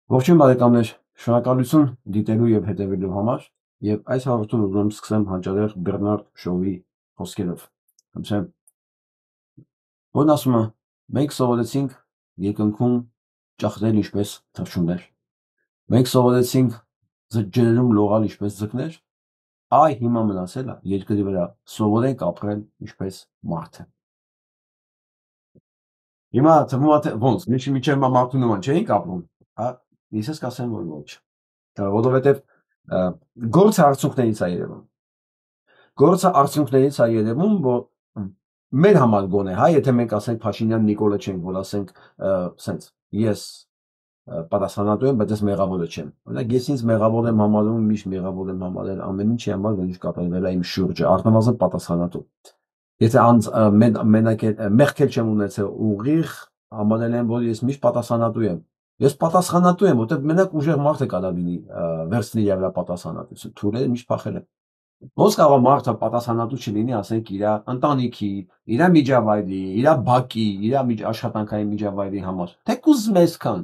Ողջույն բարեկամներ, շնորհակալություն դիտելու եւ հետեւելու համար եւ այս հաղորդումը ուզում եմ սկսեմ հանճարեղ Բեռնարդ Շոուի խոսքերով։ Համցեմ որն ասում է մենք սովորեցինք երկնքում ճախրել ինչպես թռչուններ։ Մենք սովորեցինք ջրերում լողալ ինչպես ձկներ, այ հիմա մնացել է երկրի վրա սովորենք ապրել ինչպես մարդը։ Հիմա թվում է թե ոնց, մինչև մարդու նման չէինք ապրում, հա, ես ես կասեմ, որ ոչ։ Որովհետև գործը արդյունքներից է երևում։ Գործը արդյունքներից է երևում, որ մեր համար գոնե, հա, եթե մենք ասենք Փաշինյան Նիկոլը չենք, որ ասենք սենց ես պատասխանատու եմ, բայց ես մեղավորը չեմ։ Օրինակ ես ինձ մեղավոր եմ համարում, միշտ մեղավոր եմ համարել ամեն ինչի համար, որ ինչ կատարվել է իմ շուրջը, առնվազն պատասխանատու։ Եթե մենակ մեղքել չեմ ունեցել ուղիղ, համարել եմ, որ ես միշտ պատասխանատու եմ։ Ես պատասխանատու եմ, որտեղ մենակ ուժեղ մարդը կարող լինի վերցնի իր վրա պատասխանատվություն։ Թուրերը միշտ փախել են։ Ոնց կարող մարդը պատասխանատու չլինի, ասենք իր ընտանիքի, իր միջավայրի, իր բակի, իր աշխատանքային միջավայրի համար։ Թեկուզ մեզքան։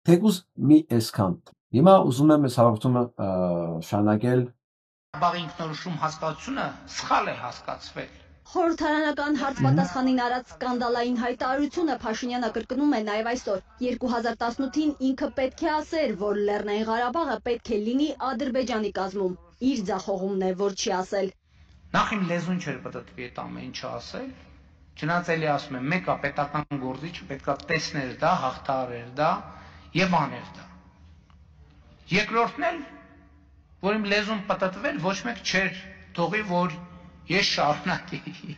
Թեկուզ մի այսքան։ Հիմա ուզում եմ այս հաղորդումը շարունակել Ղարաբաղի ինքնորոշում հասկացությունը սխալ է հասկացվել։ Խորհրդարանական հարց պատասխանին արած սկանդալային հայտարարությունը Փաշինյանը կրկնում է նաև այսօր։ 2018-ին ինքը պետք է ասեր, որ Լեռնային Ղարաբաղը պետք է լինի Ադրբեջանի կազմում։ Իր ձախողումն է, որ չի ասել։ Նախ իմ լեզուն չէր պատտվի այդ ամեն ինչը ասել։ Չնայած էլի ասում եմ, մեկը պետական գործիչ պետքա տեսներ դա, հաղթահարեր դա եւ աներ դա։ Երկրորդն էլ, որ իմ լեզուն պատտվել ոչ մեկ չէր թողի, որ ես շարունակեի։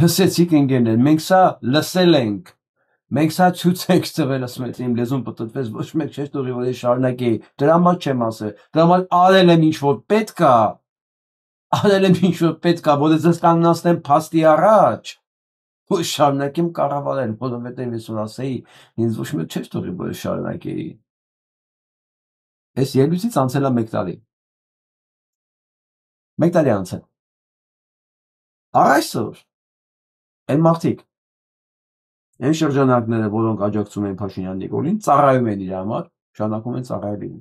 Լսեցիք ընկերներ, մենք սա լսել ենք, մենք սա ցույց ենք տվել, ասում եմ, իմ լեզուն պատտվեց, ոչ մեկ չէր թողի, որ ես շարունակեի, դրա համար չեմ ասել, դրա համար արել եմ ինչ որ պետք է, արել եմ ինչ որ պետք է, որ ես կանգնացնեմ փաստի առաջ, որ շարունակեմ կառավարել, որովհետև ես որ ասեի, ինձ ոչ մեկ չէր թողի, որ ես շարունակեի։ Այս ելույթից անցել է 1 տարի։ 1 տարի անցել։ Այսօր այն մարդիկ, այն շրջանակները, որոնք աջակցում են Փաշինյան Նիկոլին, ծառայում են իր համար, շարունակում են ծառայել։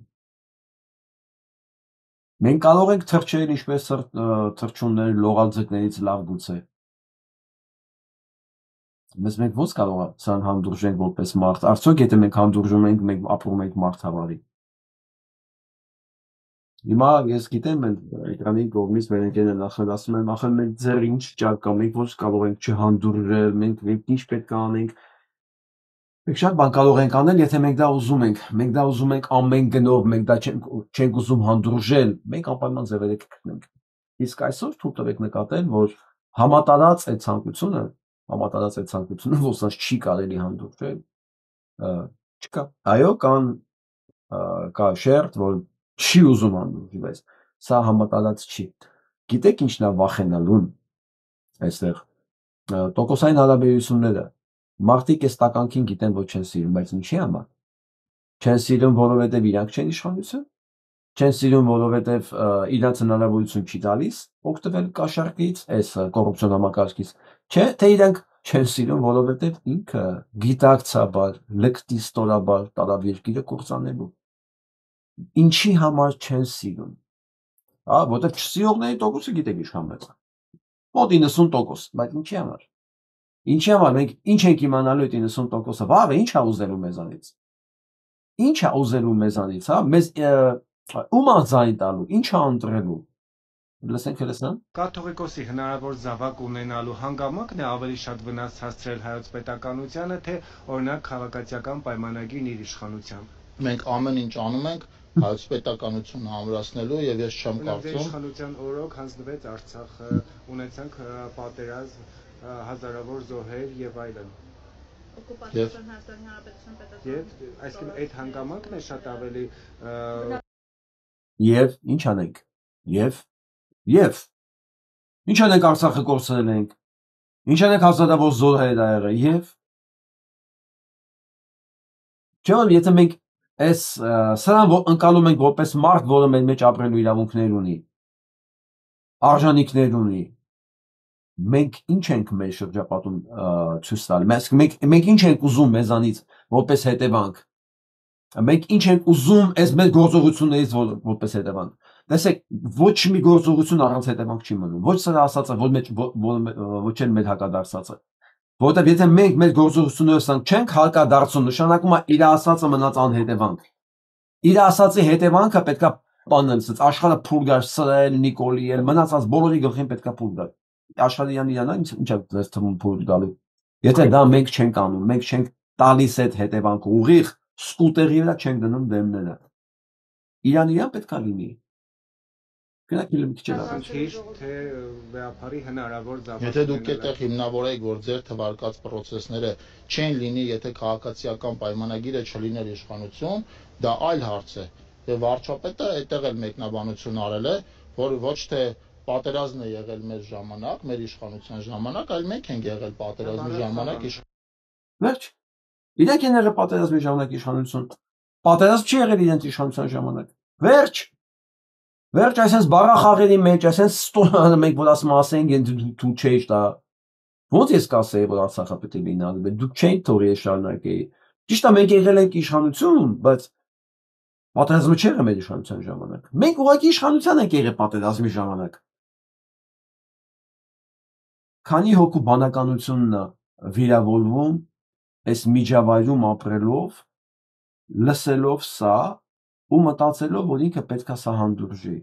Մենք կարող ենք թռչել ինչպես թռչուններ, լողալ ձկներից լավ գուցե։ Բայց մենք ո՞նց կարող է սրան հանդուրժենք որպես մարդ։ Արդյոք եթե մենք հանդուրժում ենք, մենք ապրում ենք մարդավարի։ Հիմա ես գիտեմ, էկրանի կողմից մեր ընկերները նախել ասում են, ախր մենք ձեր ինչ ճար կա, մենք ո՞նց կարող ենք չհանդուրժել, մենք ինչ պետք է անենք։ Մենք շատ բան կարող ենք անել, եթե մենք դա ուզում ենք։ Մենք դա ուզում ենք ամեն գնով, մենք դա չենք ուզում հանդուրժել, մենք անպայման ձևերը կգտնենք։ Իսկ այսօր թույլ տվեք նկատել, որ համատարած այդ ցանկությունը, որ սա չի կարելի հանդուրժել, չկա։ Այո, կա շերտ, որ չի ուզում հանդուրժի, բայց սա համատարած չի։ Գիտեք ինչն է վախենալուն այստեղ տոկոսային հարաբերությունները։ Մարդիկ այս տականքին գիտեն, որ չեն սիրում, բայց ինչի համար։ Չեն սիրում, որովհետև իրանք չեն իշխանություն։ Չեն սիրում, որովհետև իրանց հնարավորություն չի տալիս օգտվել կաշառքից, այս կոռուպցիոն համակարգից։ Չէ, թե իրանք չեն սիրում, որովհետև ինքը գիտակցաբար, լկտի ստորաբար տարավ երկիրը կործանելու։ Ինչի համար չեն սիրում։ Հա, որտեղ չսիրողների տոկոսը գիտեք ինչքան մեծ է։ Մոտ 90%, բայց ինչի համար։ Ինչի համար մենք ինչ ենք իմանալու այդ 90%-ը, վաղը ի՞նչ է ուզելու մեզանից։ Ինչ է ուզելու մեզանից, հա, մեզ ում է ձայն տալու, ինչ է ընտրելու։ Լսենք լսնա։ Կաթողիկոսի հնարավոր զավակ ունենալու հանգամանքն է ավելի շատ վնաս հասցրել հայոց պետականությանը, թե օրինակ քաղաքացիական պայմանագիրն իր իշխանությամբ։ Մենք ամեն ինչ անում ենք հայոց պետականությունը ամրացնելու եւ ես չեմ կարծում իշխանության օրոք հանձնվեց Արցախը, ունեցանք պատերազմ, հազարավոր զոհեր եւ այլն։ Օկուպացիոն Հայաստանի Հանրապետության պետական։ Եվ այսինքն այդ հանգամանքն է շատ ավելի Եվ ինչ անենք։ Եվ ինչ անենք Արցախը կորցրել ենք։ Ինչ անենք հազարավոր զոհեր ա եղել եւ Չէ՞ եթե մենք այս սրան ընկալում ենք որպես մարդ, որը մեր մեջ ապրելու իրավունքներ ունի, արժանինքներ ունի, մենք ինչ ենք մեր շրջապատում ցույց տալ։ Մենք ինչ ենք ուզում մեզանից որպես հետևանք։ Մենք ինչ ենք ուզում այս մեր գործողություններից որպես հետևանք։ Տեսեք, ոչ մի գործողություն առանց հետևանք չի մնում։ Ոչ սրա ասածը, ոչ էլ մեր հակադարձածը։ Որովհետև եթե մենք մեր գործողություններով չենք հակադարձում, նշանակում է իր ասածը մնաց անհետևանք։ Իր ասածի հետևանքը պետքա բանն ասած աշխարհը փուլ գար սրել, Նիկոլի էլ մնացած բոլորի գլխին պետքա փուլ գար։ Աշխարհը իրանա ինչ է դες թվում փուլ գալու։ Եթե դա մենք չենք անում, մենք չենք տալիս այդ հետևանքը ուղիղ սկուտերի վրա չենք դնում դեմները։ Իրան պետքա լինի։ Գնաք մի քիչ ավելի քիչ թե վեապարի հնարավոր ձավը։ Եթե դուք այդտեղ հիմնավորեք, որ ձեր թվարկած process-ները չեն լինի, եթե քաղաքացիական պայմանագիրը չլիներ իշխանություն, դա այլ հարց է։ Եվ վարչապետը այդտեղ էլ մեկնաբանություն արել է, որ ոչ թե պատերազմն է եղել մեր ժամանակ, մեր իշխանության ժամանակ, այլ մենք ենք եղել պատերազմի ժամանակ Վերջ։ Իրենք են եղել պատերազմի ժամանակ իշխանություն։ Պատերազմ չի եղել իրենց իշխանության ժամանակ։ Վերջ։ Վերջ, այսպես բառախաղերի մեջ, այսպես ստորանը մենք որ ասում ասենք, դու չէի դա։ Ոնց ես կասեի, որ Արցախը պետք է լինի, դուք չէիք թողի ես շարունակեի։ Ճիշտ է, մենք եղել ենք իշխանություն, բայց պատերազմը չի եղել մեր իշխանության ժամանակ։ Մենք ուղղակի իշխանության ենք եղել պատերազմի ժամանակ։ Քանի հոգու բանականությունն է վիրավորվում այս միջավայրում ապրելով, լսելով սա ու մտածելով, որ ինքը պետքա սա հանդուրժի։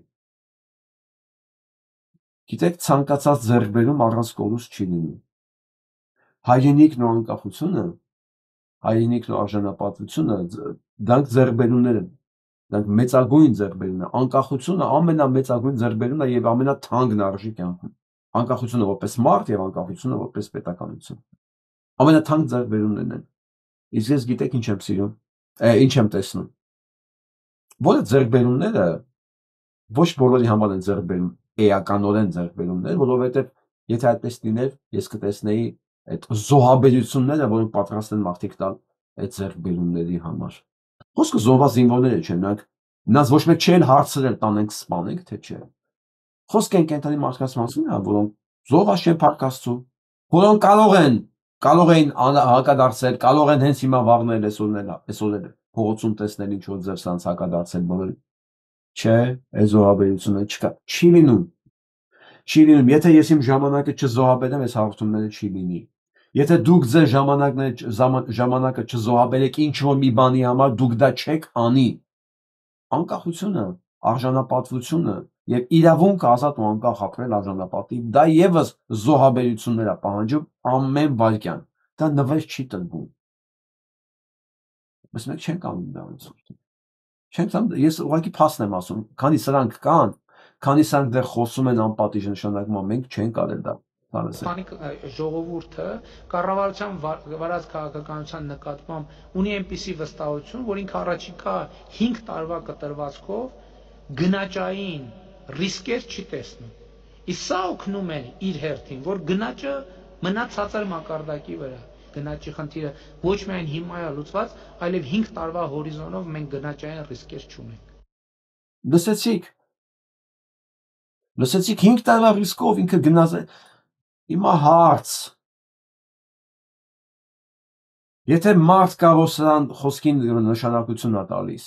Գիտեք, ցանկացած ձեռքբերում առանց կորուստ չի լինում։ Հայրենիքն ու անկախությունը, հայրենիքն ու արժանապատվությունը դրանք ձեռքբերումներ են։ Դրանք մեծագույն ձեռքբերումն է։ Անկախությունը ամենամեծագույն ձեռքբերումն է եւ ամենաթանկն արժի կյանքում։ Անկախությունը որպես մարդ եւ անկախությունը որպես պետականություն։ Ամենաթանկ ձեռքբերումներն են։ Իսկ ես գիտեք ինչ եմ սիրում, ինչ եմ տեսնում։ Որը ձեռքբերումները ոչ բոլորի համար են ձեռքբերում, էականորեն ձեռքբերումներ, որովհետեւ եթե այդպես լիներ, ես կտեսնեի այդ զոհաբերությունները, որոնք պատրաստ են մարդիկ տալ այդ ձեռքբերումների համար։ Խոսքը զոհված զինվորները չեն, նրանց ոչ մեկ չեն հարցրել տանենք սպանենք, թե չէ։ Խոսքը են կենթանի մարդկանց մասին, որոնք զոհված չեն փառքաստու, որոնք կարող են հակադարձել, կարող են հենց հիմա վաղնել այսօրները փողոցում տեսնել ինչ որ ձեր սանց հակադարձել բոլորի։ Չէ, այս զոհաբերությունը չկա, չի լինում։ Չի լինում, եթե ես իմ ժամանակը չզոհաբերեմ, այս հաղորդումները չի լինի։ Եթե դուք ձեր ժամանակը չզոհաբերեք ինչ որ մի բանի համար, դուք դա չեք անի։ Անկախությունը, արժանապատվությունը եւ իրավունքը ազատ ու անկախ ապրել արժանապատիվ, դա եւս զոհաբերություններ է պահանջում ամեն վայրկյան։ Դա նվեր չի տրվում։ Բայց մենք չենք անում դա ոնց։ Չենք անում, ես ուղղակի փաստ եմ ասում, քանի սրանք կան, քանի սրանք դեռ խոսում են անպատիժ նշանակում, մենք չենք արել դա։ Ժողովուրդը կառավարության վարած քաղաքականության նկատմամբ ունի այնպիսի վստահություն, որ ինքը առաջիկա 5 տարվա կտրվածքով գնաճային ռիսկեր չի տեսնում։ Իսկ սա օգնում է իր հերթին, որ գնաճը մնա ցածր մակարդակի վրա։ Գնաճի խնդիրը ոչ միայն հիմա է լուծված, այլև 5 տարվա հորիզոնով մենք գնաճային ռիսկեր չունենք։ Լսեցիք 5 տարվա ռիսկով ինքը գնաց է։ Հիմա հարց։ Եթե մարդ կա, որ սրան խոսքին նշանակություն է տալիս։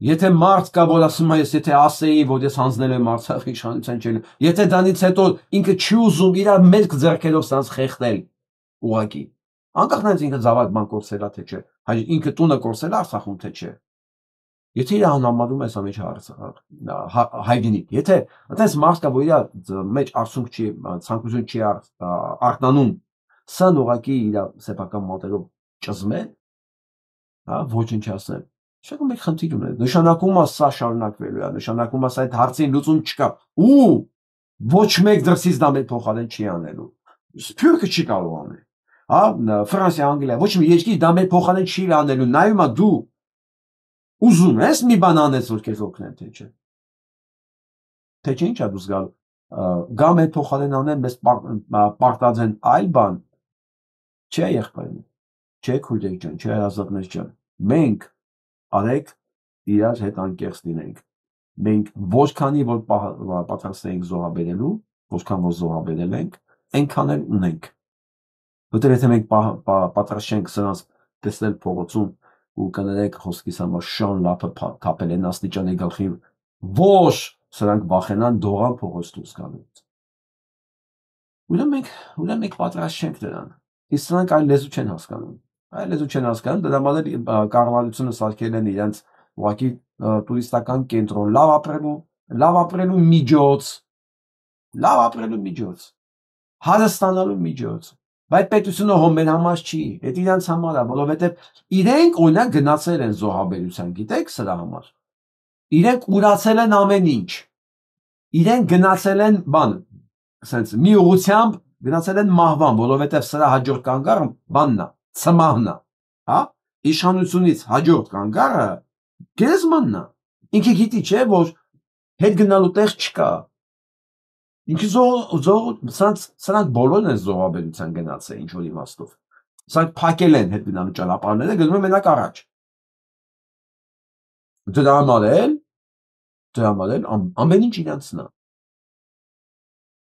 Եթե մարդ կա, որ ասում է, ես եթե ասեի, որ ես հանձնել եմ Արցախի իշխանության չեն, եթե դրանից հետո ինքը չի ուզում իր մերկ ձեռքերով սրանց խեղդել, ուղղակի։ Անկախ նրանից ինքը զավակ բան կորցել է, թե չէ, ինքը տունը կորցել է Արցախում, թե չէ։ Եթե իր անհամարում է սա մեջ հայրենիք, եթե այդպես մարդ կա, որ իր մեջ արցունք չի, ցանկություն չի արտանում, սան ուղղակի իր սեփական մոտերով ճզմել, հա, ոչինչ ասել։ Շուտ մեկ խնդիր ունենք։ Նշանակում է սա շարունակվելու է, նշանակում է սա այդ հարցին լուծում չկա։ Ու ոչ մեկ դրսից դա մեր փոխարեն չի անելու։ Սփյուռքը չի կարող անել։ Հա, Ֆրանսիա, Անգլիա, ոչ մի երկիր դա մեր փոխարեն չի անելու։ Նայում է դու ուզում ես մի բան անես, որ քեզ օգնեն, թե չէ։ Թե չէ ինչ է դու զգալ։ Գա մեր փոխարեն անեն, մեզ պարտադրեն այլ բան։ Չէ, եղբայրն։ Չէ, քույրիկ ջան, չէ, ազատներ ջան։ Մենք արեք իրար հետ անկեղծ լինենք։ մենք որքանի որ պատրաստ ենք զոհաբերելու, որքան որ զոհաբերել ենք, այնքան էլ ունենք։ Որտեղ եթե մենք պատրաստ չենք սրանց տեսնել փողոցում ու կներեք խոսքիս համար շան լափը թափել են աստիճանի գլխի, ոչ սրանք վախենան դողան փողոց դուրս գալուց։ Ուրեմն մենք պատրաստ չենք դրան։ Իսկ սրանք այլ լեզու չեն հասկանում։ Այլ լեզու չեն հասկանում, դրա համար կառավարությունը սարքել են իրենց ուղղակի տուրիստական կենտրոն, լավ ապրելու միջոց, հարստանալու միջոց։ Բայց պետությունը հո մեր համար չի, այդ իրանց համար է, որովհետև իրենք օրինակ գնացել են զոհաբերության, գիտեք սրա համար։ Իրենք ուրացել են ամեն ինչ։ Իրենք գնացել են ասենց մի ուղությամբ գնացել են մահվան, որովհետև սրա հաջորդ կանգառը բանն է, ցմահն է, հա? Իշխանությունից հաջորդ կանգառը գերեզմանն է։ Ինքը գիտի չէ, որ հետ գնալու տեղ չկա։ Ինքը սրանք բոլորն են զոհաբերության գնացել ինչ որ իմաստով։ Սրանք փակել են հետ գնալու ճանապարհները, գնում են մենակ առաջ։ Դրա համար էլ ամեն ինչ իրանցն է։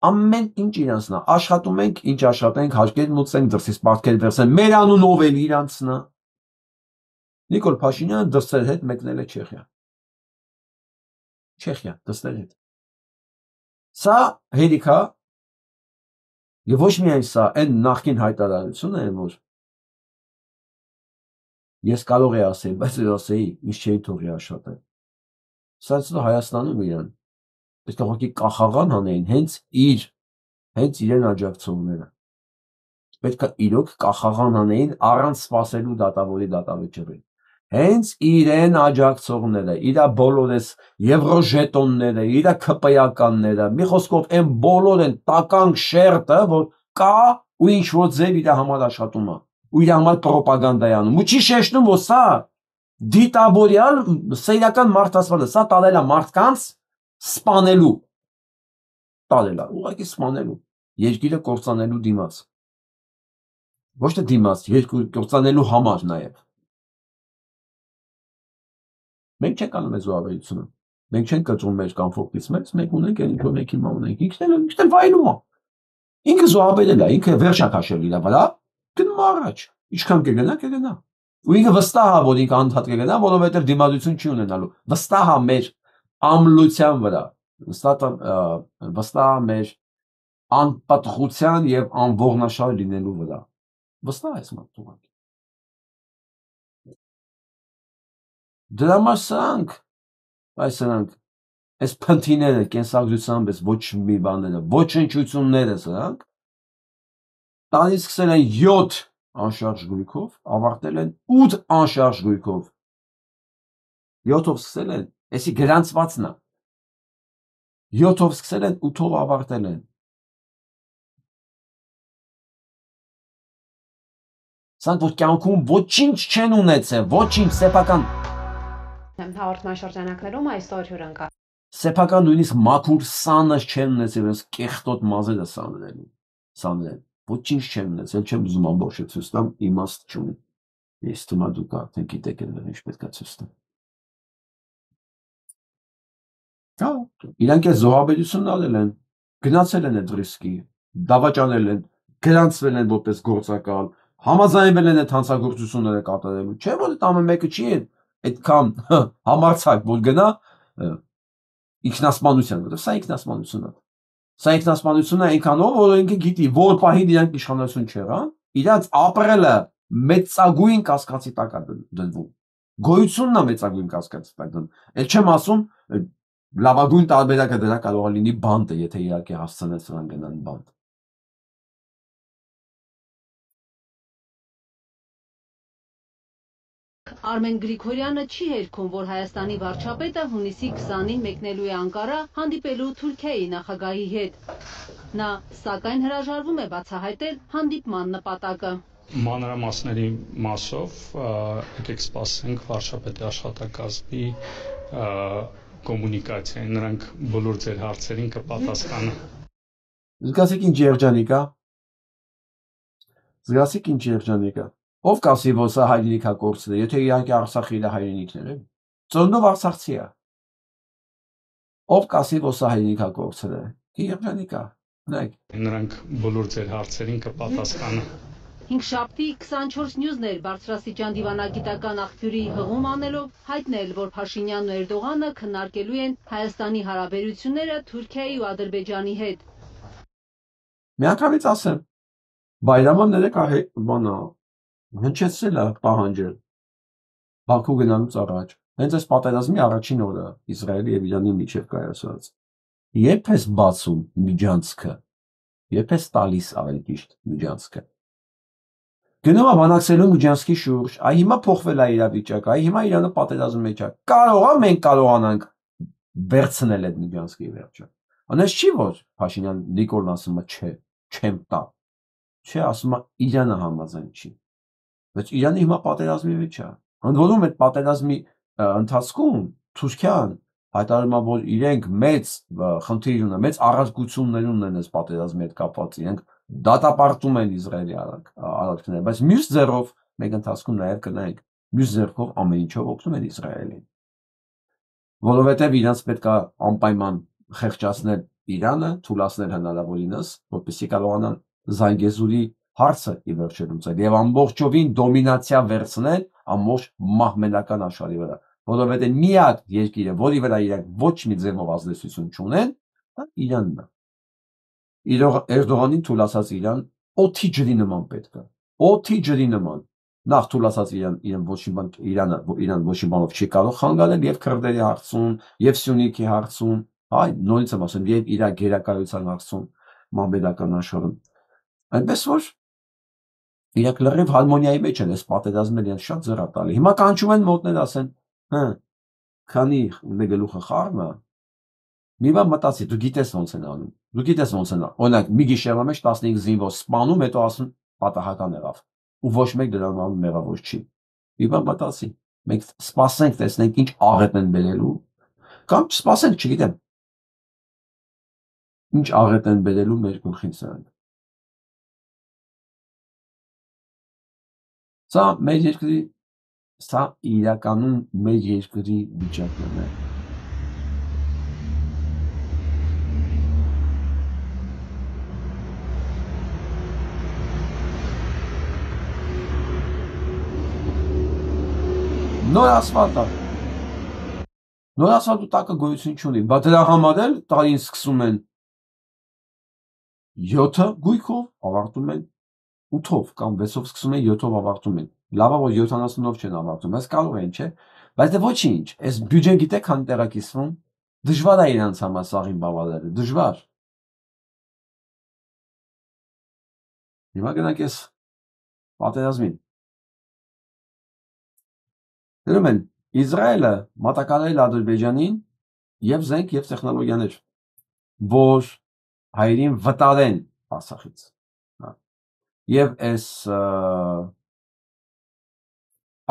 Ամեն ինչ իրանցն է։ Աշխատում ենք, ինչ աշխատենք, հարկեր մուծենք, դրսից պարտքեր վերցնենք, մեր անունով էլ իրանցն է։ Նիկոլ Փաշինյանը դրսեր հետ մեկնել է Չեխիա, դրսեր հետ։ Սա հերիք է, եւ ոչ միայն սա, այն նախկին հայտարարությունը է, որ ես կարող եմ ասել, բայց ես ասեի, ինչ չէի թողի աշխատել։ Սա Հայաստանում իրան, պետք է ուղղակի կախաղան անեին, հենց իրեն աջակցողները։ Պետք է իրոք կախաղան անեին առանց սպասելու դատավորի դատավճռին։ Հենց իրեն աջակցողները, իրա բոլորես եվրոժետոնները, իրա ԿՊ-ականները, մի խոսքով այն բոլոր են տականք շերտը, որ կա ու ինչ որ ձև իր համար աշխատում է, ու իր համար պրոպագանդա է անում։ Ու չի շեշտում, որ սա դիտավորյալ սեյական մարդասպան է, սա տալել է մարդկանց սպանելու, տալել է, ուղղակի սպանելու, երկիրը կործանելու դիմաց։ Ոչ թե դիմաց, երկիր կործանելու համար նաև։ Մենք չենք անում այդ զոհաբերությունը։ Մենք չենք կտրում մեր կամֆորտից մեզ, մենք ունենք այն ինչ որ մենք հիմա ունենք։ Ինքն էլ վայելում է։ Ինքը զոհաբերել է, ինքը վերջա քաշել իր վրա, գնում առաջ։ Ինչքան կգնա։ Ու ինքը վստահ է, որ ինքը անդադ կգնա, որովհետև դիմադրություն չի ունենալու։ Վստահ է մեր ամլության վրա, վստահ է մեր անպատղության եւ անողնաշար լինելու վրա։ Վստահ ես մարդու։ Դրա համար սրանք, այս փնթիները, կենսագրությամբ ես ոչ մի բաները, ոչնչությունները սրանք, տալիս սկսել են 7 անշարժ գույքով, ավարտել են 8 անշարժ գույքով։ 7-ով սկսել են, էսի գրանցվածն է։ 7-ով սկսել են, 8-ով ավարտել են։ Սրանք որ կյանքում ոչինչ չեն ունեցել, ոչինչ սեփական Հաղորդման շրջանակներում այսօր հյուրընկա սեփական նույնիսկ մաքուր սանը չեն ունեցել, այս կեղտոտ մազերը սանել։ Ոչինչ չեն ունեցել, չեմ ուզում ամբողջը ցույց տամ, իմաստ չունի։ Ես թվում է դուք արդեն գիտեք ինչ պետք է ցույց տամ։ Հա, իրանք այս զոհաբերությունն արել են, գնացել են այդ ռիսկի, դավաճանել են, գրանցվել են որպես գործակալ, համաձայնվել են այդ հանցագործությունները կատարելու, չէ՞ որ այդ ամեն մեկը չի այդքան համարձակ, որ գնա ինքնասպանության, որտեղ սա ինքնասպանություն է։ Սա ինքնասպանությունը այնքանով, որ ինքը գիտի, որ պահին իրանք իշխանություն չեղան, իրանք ապրելը մեծագույն կասկածի տակ է դնվում։ Գոյությունն է մեծագույն կասկածի տակ դնում։ Էլ չեմ ասում, լավագույն տարբերակը դրա կարող է լինի բանտը, եթե իհարկե հասցնել սրան գնան բանտ։ Արմեն Գրիգորյանը չի հերքում, որ Հայաստանի վարչապետը հունիսի 20-ին մեկնելու է Անկարա հանդիպելու Թուրքիայի նախագահի հետ։ Նա սակայն հրաժարվում է բացահայտել հանդիպման նպատակը։ Մանրամասների մասով եկեք սպասենք վարչապետի աշխատակազմի կոմունիկացիային, նրանք բոլոր ձեր հարցերին կպատասխանեն։ Զգացիք ինչ երջանիկ է։ Ով կասի, որ սա հայրենիք է կորցրել, եթե իհարկե Արցախը իր հայրենիքն է։ Ծննդով Արցախցի է։ Ով կասի, որ սա հայրենիքա կորցրել է։ Երջանիկ է։ Նայեք։ Նրանք բոլոր ձեր հարցերին կպատասխանեն։ Հինգշաբթի 24 Նյուզներ բարձրաստիճան դիվանագիտական աղբյուրի հղում անելով հայտնել, որ Փաշինյանն ու Էրդողանը քննարկելու են Հայաստանի հարաբերությունները Թուրքիայի ու Ադրբեջանի հետ։ Միանգամից ասեմ, Բայրամը ներեք հնչեցրել է պահանջել Բաքու գնալուց առաջ։ Հենց այս պատերազմի առաջին օրը Իսրայելի եւ Իրանի միջև կայացած։ Երբ ես բացում միջանցքը, երբ ես տալիս ավելի ճիշտ միջանցքը։ Գնում է բանակցելու միջանցքի շուրջ, այ հիմա փոխվել է իրավիճակը, այ հիմա Իրանը պատերազմի մեջ է։ Կարող է մենք կարողանանք վերցնել այդ միջանցքի վերջը։ Անես չի որ Փաշինյան Նիկոլն ասում է չէ, չեմ տա։ Չէ, ասում է Իրանը համաձայն չի։ Բայց Իրանը հիմա պատերազմի մեջ է։ Ընդ որում այդ պատերազմի ընթացքում Թուրքիան հայտարարում է, որ իրենք մեծ խնդիր ունեն, մեծ առարկություններ ունեն այս պատերազմի հետ կապված, իրենք դատապարտում են Իսրայելի արարքները, բայց մյուս ձեռով մենք ընթացքում նաև կնայենք, մյուս ձեռքով ամեն ինչով օգնում են Իսրայելին։ Որովհետև իրանց պետք է անպայման խեղճացնել Իրանը, թուլացնել հնարավորինս, որպեսզի կարողանան Զանգեզուրի հարցը ի վերջո լուծել եւ ամբողջովին դոմինացիա վերցնել ամբողջ մահմեդական աշխարհի վրա, որովհետեւ միակ երկիրը, որի վրա իրենք ոչ մի ձևով ազդեցություն չունեն, դա Իրանն է։ Էրդողանին թուլացած Իրան օդի ջրի նման պետք է, օդի ջրի նման։ Նախ թուլացած Իրան ոչ մի բանով չի կարող խանգարել եւ քրդերի հարցում, եւ Սյունիքի հարցում, այ նորից եմ ասում, եւ իր գերակայության հարցում մահմեդական աշխարհում։ Այնպես որ իրենք լրիվ հարմոնիայի մեջ են, այս պատերազմները իրենց շատ ձեռատալի։ Հիմա կանչում են մոտներ ասեն, քանի ունե գլուխը խառն է, մի բան մտածի, դու գիտես ոնց են անում, դու գիտես ոնց են անում, օրինակ մի գիշերվա մեջ 15 զինվոր սպանում, հետո ասում պատահական եղավ, ու ոչ մեկ դրան անում մեղավոր չի։ Մի բան մտածի, մենք սպասենք, տեսնենք ինչ աղետ են բերելու, կամ սպասենք, չգիտեմ, ինչ աղետ են բերելու մեր գլխին սրանք։ Սա իրականում մեր երկրի վիճակն է։ Նոր ասֆալտ է։ Նոր ասֆալտը տակը գոյություն չունի, բայց դրա համար էլ տարին սկսում են 7 գույքով, ավարտում են 8-ով կամ 6-ով սկսում են 7-ով ավարտում են։ Լավա որ 70-ով չեն ավարտում, բայց կարող են, չէ։ Բայց դե ոչինչ, այս բյուջեն գիտեք քանի տեղակիսվում, դժվար է իրանց համար սաղին բավարարել, դժվար։ Հիմա գնանք այս պատերազմին։ Դերում են Իսրայելը մատակարարել Ադրբեջանին եւ զենք եւ տեխնոլոգիաներ, որ հայերին վտարեն Արցախից։ Եվ այս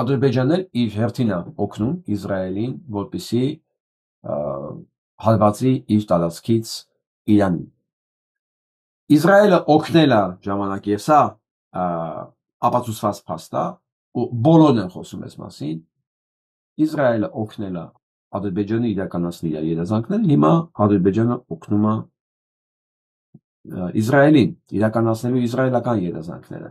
Ադրբեջանն իր հերթին է օգնում Իսրայելին, որպեսզի հարվածի իր տարածքից Իրանին։ Իսրայելը օգնել է ժամանակ եւ սա ապացուցված փաստ է, ու բոլորն են խոսում այս մասին։ Իսրայելը օգնել է Ադրբեջանը իրականացնել իր երազանքները, հիմա Ադրբեջանը օգնում է Իսրայելին իրականացնելու իսրայելական երազանքները։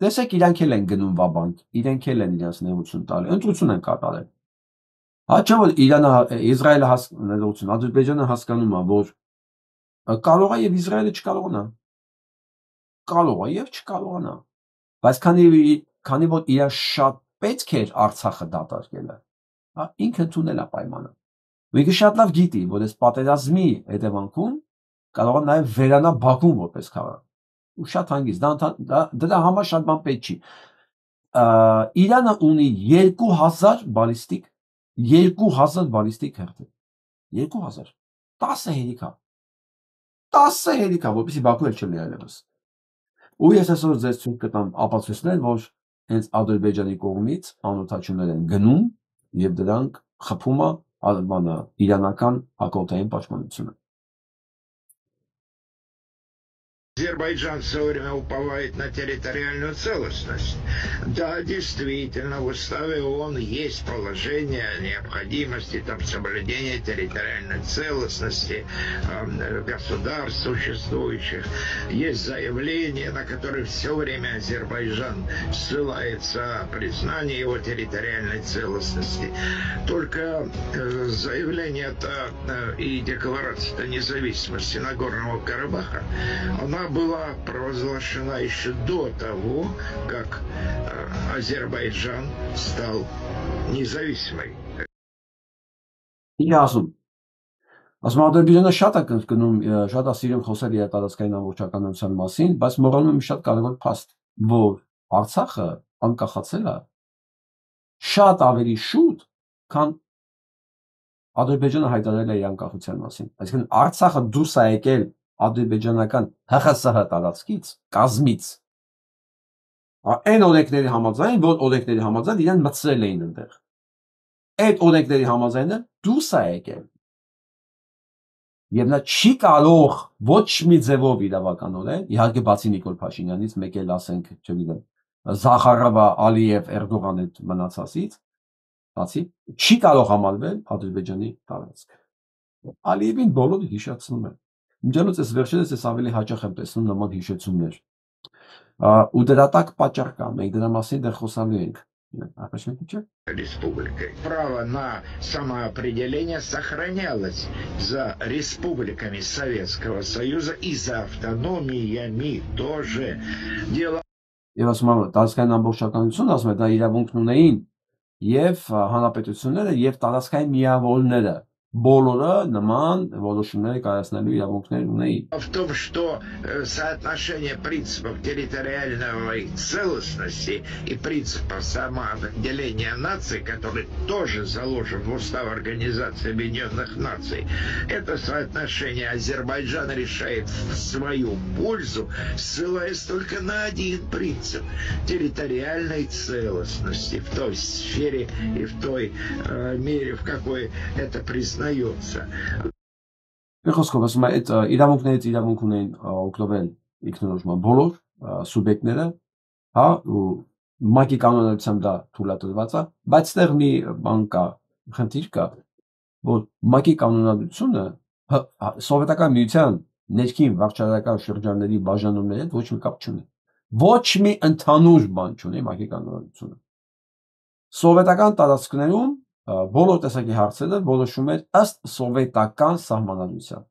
Տեսեք, իրանք էլ են գնում վաբանկ, իրենք էլ են իրենց ներողություն տալի, ընտրություն են կատարել։ Հաճա որ Իսրայելը ներողություն, Ադրբեջանը հասկանում է, որ կարող է եւ Իսրայելը չկարողանա։ Կարող է եւ չկարողանա։ Բայց քանի որ իրար շատ պետք էր Արցախը դատարկելը, ինքը ընդունել է պայմանը։ Ու ինքը շատ լավ գիտի, որ այս պատերազմի հետևանքում կարող է նաև վերանա Բաքուն որպես քաղաք։ Ու շատ հանգիստ, դրա համար շատ բան պետք չի։ Իրանը ունի 2000 բալիստիկ հերթեր։ 2000 10 հերիքա։ 10 հերիքա, որպեսզի Բաքու էլ չլինի այլևս։ Ու ես այսօր ձեզ ցույց կտամ ապացույցներ, որ հենց Ադրբեջանի կողմից անօթաչուներ են գնում եւ դրանք խփում է իրանական հակօթային պաշտպանությունը։ Азербайджан все время уповает на территориальную целостность. Да, действительно, в уставе ООН есть положение о необходимости соблюдения территориальной целостности государств существующих. Есть заявление, на которое все время Азербайджан ссылается о признании его территориальной целостности. Только заявление-то и декларация независимости Нагорного Карабаха, она была провозглашена еще до того, как Азербайджан стал независимой. Ասում Ադրբեջանը շատ է կրկնում, շատ է սիրում խոսել իր տարածքային ամբողջականության մասին, բայց մոռանում է շատ կարևոր փաստ, որ Արցախը անկախացել է շատ ավելի շուտ, քան Ադրբեջանը հայտարարել է իր անկախության մասին։ Այսինքն Արցախը դուրս է եկել ադրբեջանական ՀԽՍՀ տարածքից, կազմից, այն օրենքների համաձայն, որ օրենքների համաձայն իրեն մտցրել էին այնտեղ։ Այդ օրենքների համաձայնը դուրս է եկել։ Եվ նա չի կարող ոչ մի ձևով իրավականորեն, իհարկե բացի Նիկոլ Փաշինյանից, մեկ էլ ասենք, չգիտեմ, Զախարովա, Ալիև, Էրդողան այդ մնացածից, բացի չի կարող համարվել Ադրբեջանի տարածք։ Ալիևին բոլորը հիշեցնում են։ Միջանոց այս վերջերս ես ավելի հաճախ եմ տեսնում նման հիշեցումներ։ Ու դրա տակ պատճառ կա, մենք дրա մասին դեռ խոսալու ենք։ Республикой. Право на самоопределение сохранялось за республиками Советского Союза и за автономиями тоже. Дело Եվ ասում եմ, տարածքային ամբողջականություն, ասում եմ, դա իրավունքն ունեին եւ հանրապետությունները եւ տարածքային միավորները, բոլորը նման որոշումներ կայացնելու իրավունքներ ունեին։ В том, что соотношение принципов территориальной целостности и принципов самоопределения наций, который тоже заложен в устав Организации Объединенных Наций, это соотношение Азербайджан решает в свою пользу, ссылаясь только на один принцип территориальной целостности в той сфере и в той мере, в какой это признается. Խոսքով ասում եմ, այդ իրավունքներից իրավունք ունեն օգտվել ինքնորոշման բոլոր սուբյեկտները, հա, ու ՄԱԿ-ի կանոնադրությամբ դա թույլատրված է, բայց այստեղ մի բան կա, խնդիր կա, որ ՄԱԿ-ի կանոնադրությունը սովետական միության ներքին վարչարարական շրջանների բաժանումների հետ ոչ մի կապ չունի։ Ոչ մի ընդհանուր բան չունի ՄԱԿ-ի կանոնադրությունը։ Սովետական տարածքներում բոլոր տեսակի հարցերը որոշում էր ըստ սովետական սահմանադրության։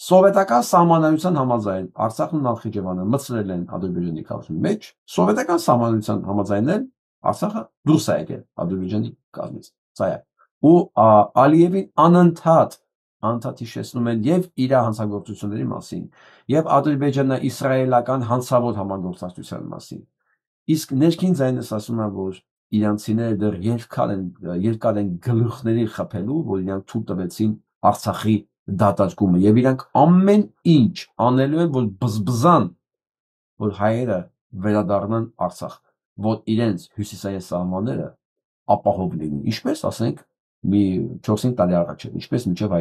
Սովետական սահմանադրության համաձայն Արցախն ու Նախիջևանը մտցրել են Ադրբեջանի կազմի մեջ, սովետական սահմանադրության համաձայն էլ Արցախը դուրս է եկել Ադրբեջանի կազմից։ Սա է։ Ու Ալիևին անընդհատ հիշեցնում են եւ իր հանցագործությունների մասին, եւ ադրբեջանա-իսրայելական հանցավոր համագործակցության մասին։ Իսկ ներքին ձայնս ասում է, որ իրանցիները դեռ երկար են գլուխների խփելու, որ իրանք թույլ տվեցին Արցախի դատարկումը եւ իրանք ամեն ինչ անելու են, որ բզբզան, որ հայերը վերադառնան Արցախ, որ իրենց հյուսիսային սահմանները ապահով լինեն, ինչպես ասենք մի 4-5 տարի առաջ, ինչպես մինչև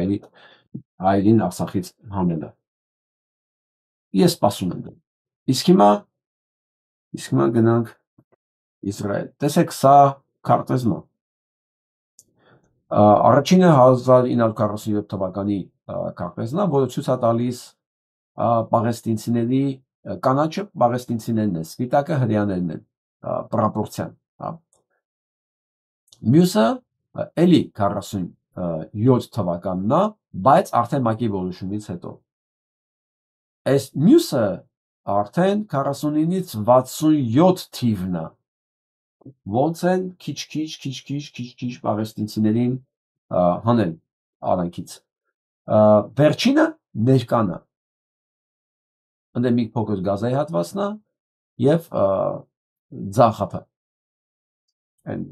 հայերին Արցախից հանելը։ Ես սպասում եմ։ Իսկ հիմա գնանք Իսրայել։ Տեսեք, սա քարտեզն է։ Առաջինը 1947 թվականի քարտեզն է, որը ցույց է տալիս պաղեստինցիների կանաչը պաղեստինցիներն են, սպիտակը հրեաներն են, պրոպորցիան, հա։ Մյուսը էլի 47 թվականն է, բայց արդեն ՄԱԿ-ի որոշումից հետո։ Այս մյուսը արդեն 49-ից 67 թիվն է։ Ոնց են քիչ պաղեստինցիներին հանել արանքից։ Վերջինը ներկան է։ Ընդ մի փոքր գազայի հատվածն է եւ ձախապը։ Այն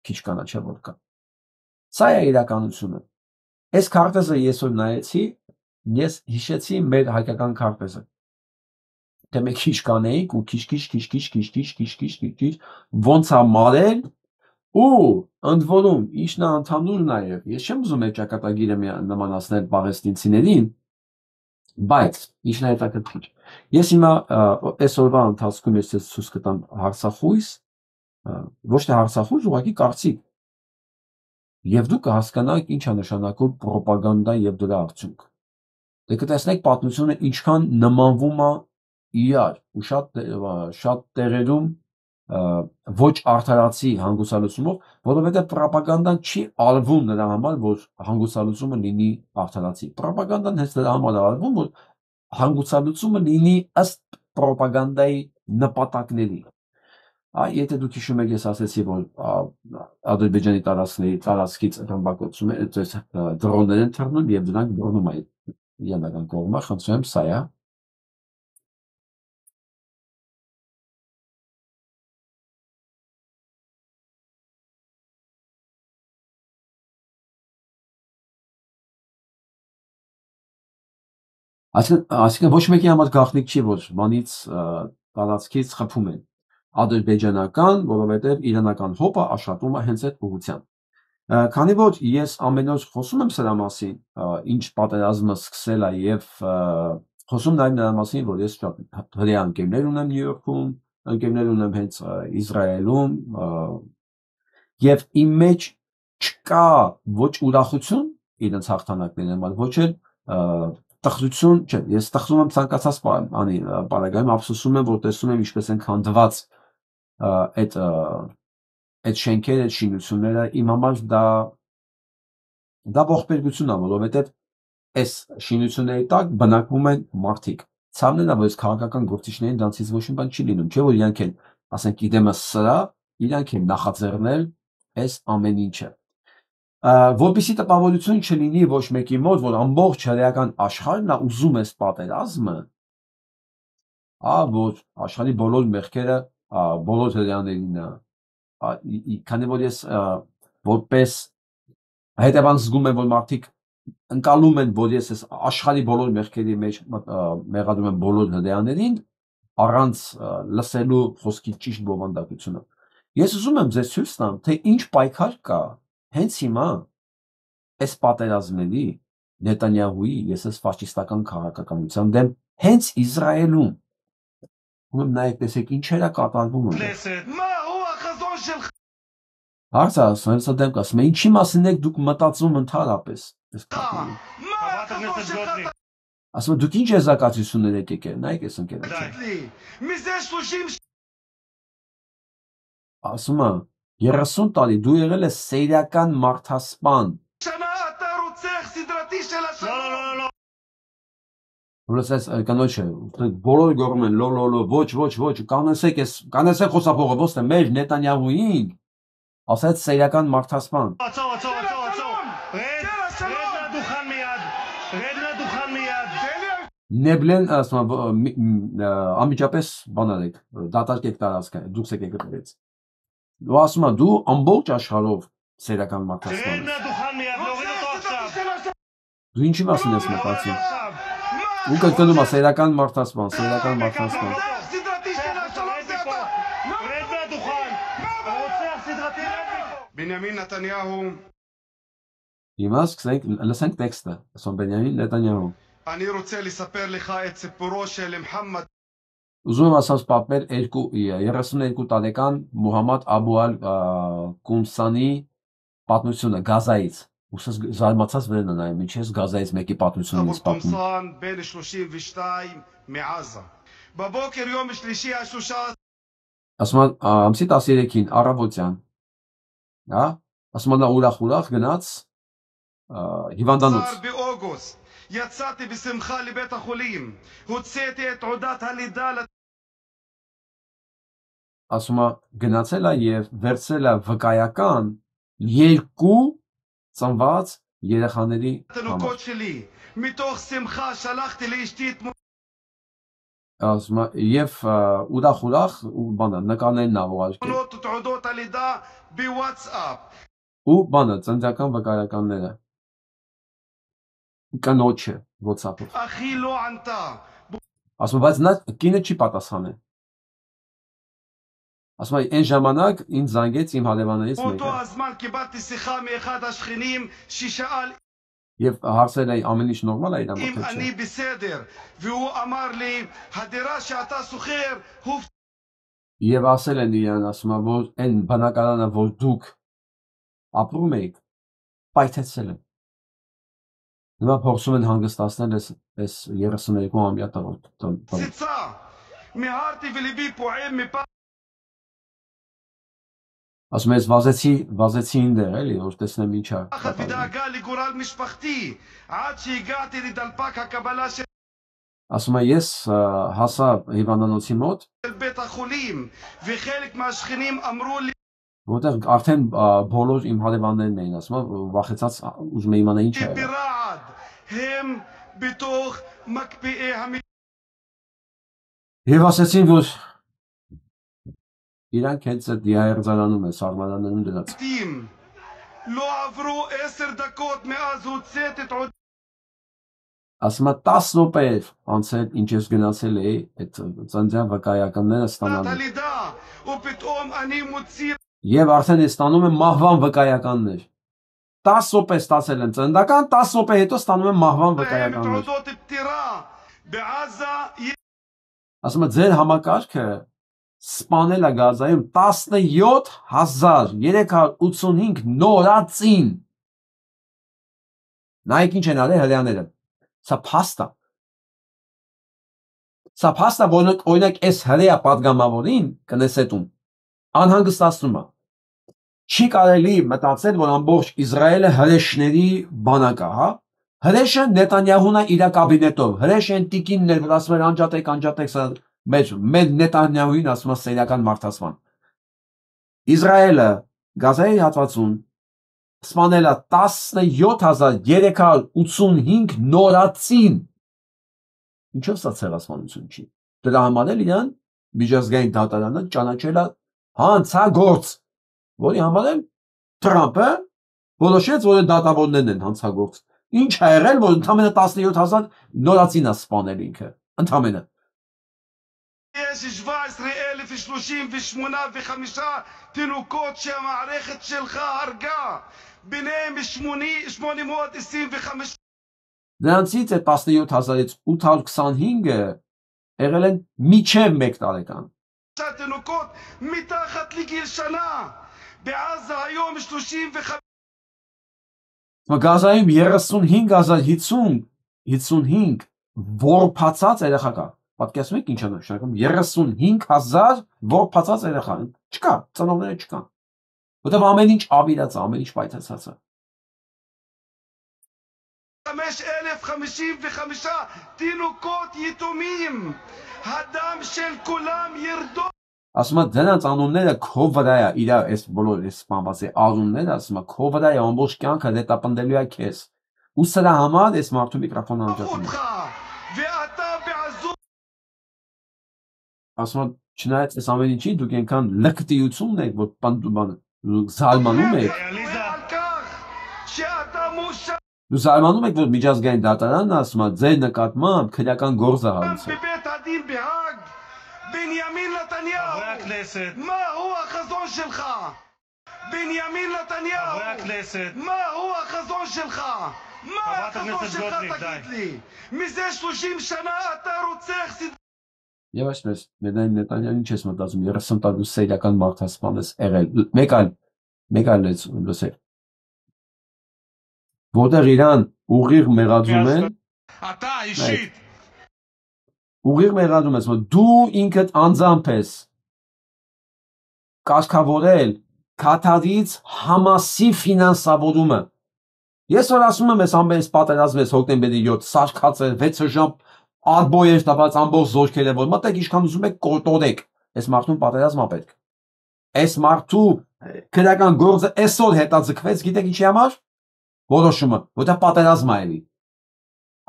քիչ կանաչը որ կա։ Սա է իրականությունը։ Այս քարտեզը ես որ նայեցի, ես հիշեցի մեր հայկական քարտեզը։ Թե մենք քիչ կանեինք ու քիչ ոնց է մարել ու ընդ որում ինչն է ընդհանուր նաև ես չեմ ուզում այդ ճակատագիրը նմանացնել պաղեստինցիներին Բայց ինչն է հետաքրքիր։ Ես հիմա այսօրվա ընթացքում ես ցույց կտամ հարցախույս, ոչ թե հարցախույս, ուղղակի կարծիք։ Եվ դուք կհասկանաք ինչ է նշանակում ռոպագանդա եւ դրա արդյունք։ Դե կտեսնեք պատմությունը ինչքան նմանվում է իրար ու շատ տեղերում ոչ արդարացի հանգուցալուծումով, որովհետև պրոպագանդան չի արվում նրա համար, որ հանգուցալուծումը լինի արդարացի։ Պրոպագանդան հենց նրա համար արվում, որ հանգուցալուծումը լինի ըստ պրոպագանդայի նպատակների։ Եթե դուք հիշում եք, ես ասացի, որ Ադրբեջանի տարածքից ռմբակոծում է, դրոններ են թռնում եւ դրանք բռնում են իրանական կողմը, խնդրում եմ, սա է։ Այսինքն ոչ մեկի համար գաղտնիք չի, որ բանից տարածքից խփում են ադրբեջանական, որովհետև իրանական հոպը աշխատում է հենց այդ ուղղությամբ։ Քանի որ ես ամեն օր խոսում եմ սրա մասին, ինչ պատերազմը սկսել է եւ խոսում նաև նրա մասին, որ ես շատ հրեա ընկերներ ունեմ Նյու Յորքում, ընկերներ ունեմ հենց Իսրայելում, եւ իմ մեջ չկա ոչ ուրախություն իրենց հաղթանակների համար, ոչ էլ տխրություն, չէ, ես տխրում եմ ցանկացած պարագայում, ափսոսում եմ, որ տեսնում եմ ինչպես են քանդված այդ շենքերը, այդ շինությունները, իմ համար դա ողբերգություն է, որովհետև այս շինությունների տակ բնակվում են մարդիկ։ Ցավն է, որ այս քաղաքական գործիչներին դրանցից ոչ մի բան չի լինում, չէ՞ որ իրանք են, ասենք, իդեմը սրա, իրանք են նախաձեռնել այս ամեն ինչը։ Որպեսզի տպավորություն չլինի ոչ մեկի մոտ, որ ամբողջ հրեական աշխարհն է ուզում այս պատերազմը, որ աշխարհի բոլոր մեղքերը բոլոր հրեաներին է, քանի որ ես որպես հետևանք զգում եմ, որ մարդիկ ընկալում են, որ ես այս աշխարհի բոլոր մեղքերի մեջ մեղադրում եմ բոլոր հրեաներին, առանց լսելու խոսքի ճիշտ բովանդակությունը։ Ես ուզում եմ ձեզ ցույց տամ, թե ինչ պայքար կա հենց հիմա այս պատերազմների Նետանյահուի ես այս ֆաշիստական քաղաքականության դեմ հենց Իսրայելում։ Ում նայեք, տեսեք ինչեր է կատարվում։ Հարցը ասում դեմ կասում, ինչի մասին եք դուք մտածում ընդհանրապես։ Ասում դուք ինչ եզրակացություններ եք եկել, նայեք այս ընկերակցին։ Ասում 30 տարի դու եղել ես սեյրական մարդասպան։ Որպես կանոչը, բոլորը գոռում են լոլոլո, ոչ, կանեցեք խոսափողը, ոչ թե մեր Նետանյահուին, ասած սեյրական մարդասպան։ Նեբլեն ասում անմիջապես բան արեք, դատարկեք տարածքը, դուք եկեք դրից։ Դու ասում ես դու ամբողջ աշխարհով սեյրական մարդասպան ես։ Դու ինչի մասին ես մտածում։ Ու կրկնում ես սեյրական մարդասպան, սեյրական մարդասպան։ Բենյամին Նետանյահու Հիմա լսենք տեքստը, ասում Բենյամին Նետանյահու։ אני רוצה לספר לך את סיפורו של מוחמד Ուզում եմ ասած պատմել 32 տարեկան Մուհամմադ Աբու Ալ-Կումսանի պատմությունը Գազայից։ Ուսես զարմացած վրան նայում, ինչ ես Գազայից մեկի պատմությունն ես պատմում։ بين 32 מעזה בבוקר יום שלישי ה-13 Ասում ամսի 13-ին առավոտյան, հա? Ասում նա ուրախ գնաց հիվանդանոց։ באוגוסט יצאתי בשמחה לבית החולים הוצאתי את תעודת הלידה Ասում գնացել է եւ վերցրել է վկայական 2 ծնված երեխաների התינוקות שלי מתוך שמחה שלחתי לאשתי ասում եւ ուրախ ու բանը նկարներն աղողարկել תעודות הלידה בוואטסאפ ու բանը ծննդական վկայականները կնոջը WhatsApp-ով אחי לא ענתה ասում բայց նա կինը չի պատասխանել ասում այն ժամանակ ինձ զանգեց իմ հարևաններից մեկը באותו הזמן קיבלתי שיחה מאחד השכנים ששאל Եվ հարցել է ամեն ինչ նորմալ է իր אם մոտ אני בסדר, והוא אמר לי, הדירה שאתה שוכר הוא Եվ ասել են իրան, ասում է, որ այն բնակարանը, որ դուք ապրում եք, պայթեցել են։ Հիմա փորձում են հանգստացնել այս 32-ամյա տղոտ։ ציצה. מיהרתי וליבי פועם מפחד. Ասում ես վազեցի ինձ էլի, որ տեսնեմ ինչ է։ ודאגה לגורל משפחתי, עד שהגעתי לדלפק הקבלה של Ասում է ես հասա հիվանդանոցի մոտ, בית החולים, וחלק מהשכנים אמרו לי որտեղ արդեն բոլոր իմ հարևաններն էին, ասում է, վախեցած ուզում է իմանալ ինչ է եղել։ ברעד, הם בתוך מקפיאי Եվ ասեցին, որ իրանք հենց այդ դիահերձարանում է, սարմանաներում դրած։ המתים. לא עברו 10 דקות מאז הוצאתי את עוד Ասում է 10 րոպե անցել ինչ ես գնացել էի այդ ծննդյան վկայականները ստանալու։ הלידה, ופתאום אני מוציא Եվ արդեն ես ստանում եմ մահվան վկայականներ։ 10 րոպե ստացել եմ ծննդական, 10 րոպե հետո ստանում եմ մահվան להם את վկայականներ։ תעודות פטירה. בעזה Ասում է ձեր համակարգը սպանել է Գազայում 17385 նորածին։ Նայեք ինչ են արել հրեաները։ Սա փաստ է։ Սա փաստ է, որ օրինակ այս հրեա պատգամավորին կնեսետում անհանգստացնում է։ Չի կարելի մտածել, որ ամբողջ Իսրայելը հրեշների բանակ է, հա։ Հրեշը Նետանյահուն է իր կաբինետով։ Հրեշը են տիկիններ, որ ասում են անջատեք սա մեր Նետանյահուին ասում է սերիական մարդասպան։ Իսրայելը Գազայի հատվածում սպանել է 17385 նորածին։ Ինչով սա ցեղասպանություն չի։ Դրա համար էլ իրան միջազգային դատարանը ճանաչել է հանցագործ, որի համար էլ Թրամփը որոշեց, որ դատավորներն են հանցագործ։ Ինչ է եղել, որ ընդամենը 17000 նորածին է սպանել ինքը, ընդամենը։ יש 17,035 תינוקות שהמערכת שלך הרגה, ביניהם 825 Նրանցից այդ 17000-ից 825-ը եղել են միջև 1 տարեկան։ תינוקות מתחת לגיל שנה. בעזה היום 35 Գազայում 35050 որփացած երեխա կա։ Պատկերացնում եք ինչ է նշանակում 35000 որփացած երեխա։ Չկա, ծնողները չկան։ Որտեղ ամեն ինչ ավիրած է, ամեն ինչ պայթեցած է։ 5,055 תינוקות יתומים. הדם של כולם ירדו. Ասում է դրանց անունները քո վրա է, իր այս բոլոր այս սպանվածի անունները, ասում է քո վրա է ամբողջ կյանքը դետապնդելու է քեզ։ Ու սրա համար այս մարդու միկրոֆոնը անջատում է։ ואתה בעזות Ասում է չնայած այս ամեն ինչի դուք այնքան լկտիություն եք, որ բան զարմանում եք։ על כך שאתה מאושר Դու զարմանում եք, որ միջազգային դատարանն ասում է ձեր նկատմամբ քրեական գործ է հարուցել։ בבית הדין בהאג. בנימין נתניהו, חברי הכנסת, מה הוא החזון שלך? בנימין נתניהו, חברי הכנסת, מה הוא החזון שלך? מה חברת החזון הכנסת שלך גוטליב, תגיד די. לי? מזה 30 שנה אתה רוצח Եվ այսպես Մեդան Նետանյանը ինչ ես մտածում 30 տարի սերիական մարդասպան ես եղել։ Մեկ այլ լսել։ Որտեղ իրան ուղիղ մեղադրում են, אתה אישית ուղիղ մեղադրում ես, որ դու ինքդ անձամբ ես կարգավորել Կաթարից Համասի ֆինանսավորումը։ Ես որ ասում եմ, այս ամբողջ պատերազմը հոկտեմբերի 7 սարքած է 6 ժամ ադբոյ էր տված ամբողջ զորքերը, որ մտեք ինչքան ուզում եք կորտորեք։ Այս մարդուն պատերազմա պետք։ Այս մարդու քրեական գործը այսօր հետաձգվեց, գիտեք ինչի համար։ Որոշումը, որտեղ պատերազմ է ելի։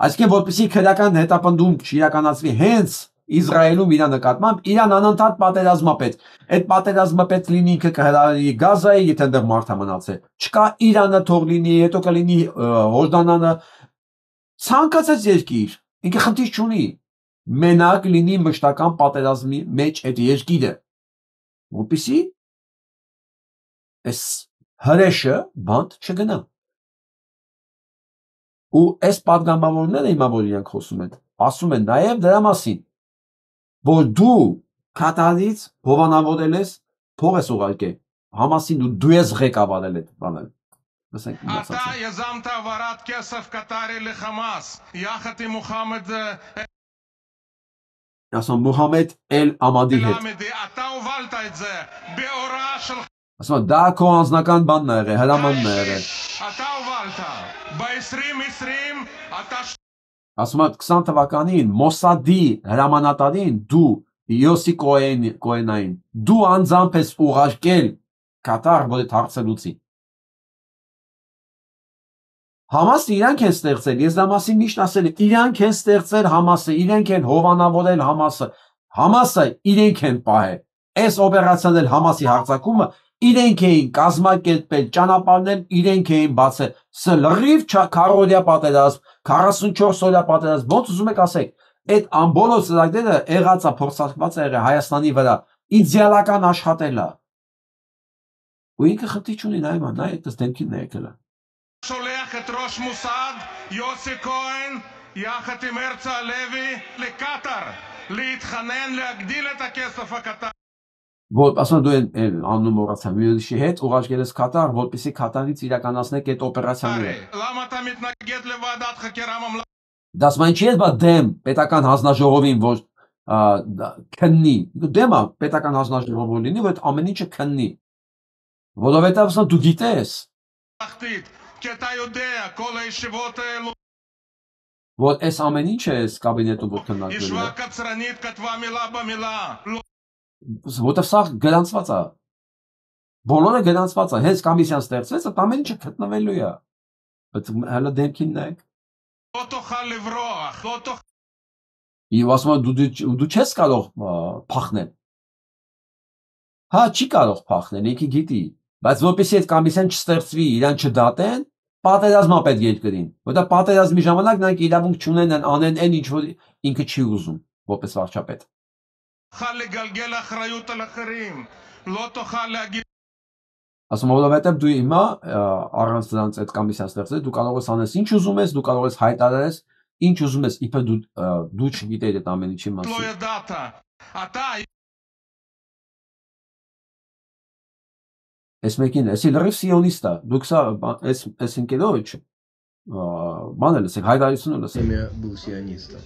Այսինքն որպեսզի քրեական հետապնդում չիրականացվի հենց Իսրայելում իր նկատմամբ, իրան անընդհատ պատերազմապետ։ Այդ պատերազմապետ լինի ինքը կհրավիրի Գազայի, եթե այնտեղ մարդ է մնացել։ Չկա Իրանը թող լինի, հետո կլինի Հորդանանը։ Ցանկացած երկիր, ինքը խնդիր չունի։ Մենակ լինի մշտական պատերազմի մեջ այդ երկիրը։ Որպեսզի այս հրեշը բանտ չգնա։ Ու այս պատգամավորները հիմա որ իրենք խոսում են, ասում են նաև դրա մասին, որ դու Կատարից հովանավորել ես, փող ես ուղարկել, Համասին դու ես ղեկավարել այդ բանը։ אתה יזמת העברת כסף קטרי לחמאס, יחד עם מוחמד ասում Մուհամեդ Ամադի հետ։ אתה הובלת את זה בהוראה של ասում դա քո անձնական բանն է եղել, հրամանն է եղել։ אתה הובלת ב-2020 אתה ասում 20 թվականին Մոսադի հրամանատարին դու Յոսի Կոենային դու անձամբ ես ուղարկել Կատար, որ այդ հարցը լուծի։ Համասը իրանք են ստեղծել, ես դա մասին միշտ ասել եմ, իրանք են ստեղծել Համասը, իրենք են հովանավորել Համասը, Համասը իրենք են պահել։ Այս օպերացիան էլ Համասի հարձակումը իրենք էին կազմակերպել, ճանապարհներ իրենք էին բացել։ Սա լրիվ քարոզիա պատերազմ, 44 օրյա պատերազմ, ոնց ուզում եք ասեք, այդ ամբողջ ծրագրերը եղած է, փորձարկված է եղել Հայաստանի վրա, իդեալական աշխատել է։ Ու ինքը խնդիր չունի նայ, այդպես դեմքին է եկել։ שולח את ראש מוסד יוסי כהן יחד עם הרצל הלוי לקטר להתחנן להגדיל את הכסף הקטרי. Որ ասում դու են անուն մոռացա Մյուլիշի հետ ուղարկել ես Կատար, որպեսզի Կատարից իրականացնեք այդ օպերացիաները։ למה אתה מתנגד לוועדת חקירה ממלכתית? Դասում են չի ես բա դեմ պետական հանձնաժողովին, որ քննի։ Դեմա պետական հանձնաժողովը լինի, որ այդ ամեն ինչը քննի։ Որովհետև ասում դու գիտես כי אתה יודע, כל הישיבות האלו որ այս ամեն ինչը այս կաբինետում որ քննարկվել է։ ישבה קצרנית כתבה מילה במילה. Որտեվ սա գրանցված է։ Բոլորը գրանցված է, հենց կոմիսիան ստեղծվեց, այդ ամեն ինչը գտնվելու է։ Բայց հələ դեմքին նայեք։ לא תוכל לברוח, לא תוכל Եվ ասում եմ դու չես կարող փախնել։ Հա, չի կարող փախնել, ինքը գիտի, բայց որպեսզի այդ կոմիսիան չստեղծվի, իրան չդատեն, պատերազմա պետք երկրին, որտեղ պատերազմի ժամանակ նրանք իրավունք չունեն անեն այն ինչ որ ինքը չի ուզում, որպես վարչապետ։ תוכל לגלגל אחריות על אחרים, לא תוכל להגיד Ասում որովհետև դու հիմա առանց դրանց այդ կոմիսիան ստեղծել, դու կարող ես անես ինչ ուզում ես, դու կարող ես հայտարարես ինչ ուզում ես, իբր դու չգիտես այդ ամեն ինչի לא մասին։ ידעת. אתה Այս մեկին, էսի լրիվ սիոնիստ է, դուք սա այս ընկերոջ բանը լսեք, հայտարարությունը լսեք։ Я был сионистом.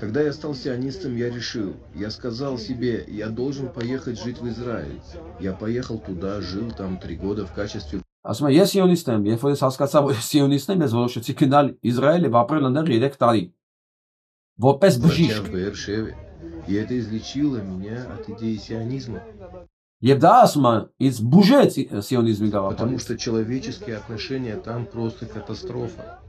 Когда я стал сионистом, я решил, я сказал себе, я должен поехать жить в Израиль. Я поехал туда, жил там 3 года в качестве Ասում եմ, ես սիոնիստ եմ, երբ որ ես հասկացա, որ ես սիոնիստ եմ, ես որոշեցի գնալ Իսրայել եւ ապրել այնտեղ 3 տարի։ Որպես врача բժիշկ։ в Беэр-Шеве. И это излечило меня от идеи сионизма. Եվ դա ասում եմ, ինձ բուժեց սիոնիզմի Потому գաղափարից։ что человеческие отношения там просто катастрофа.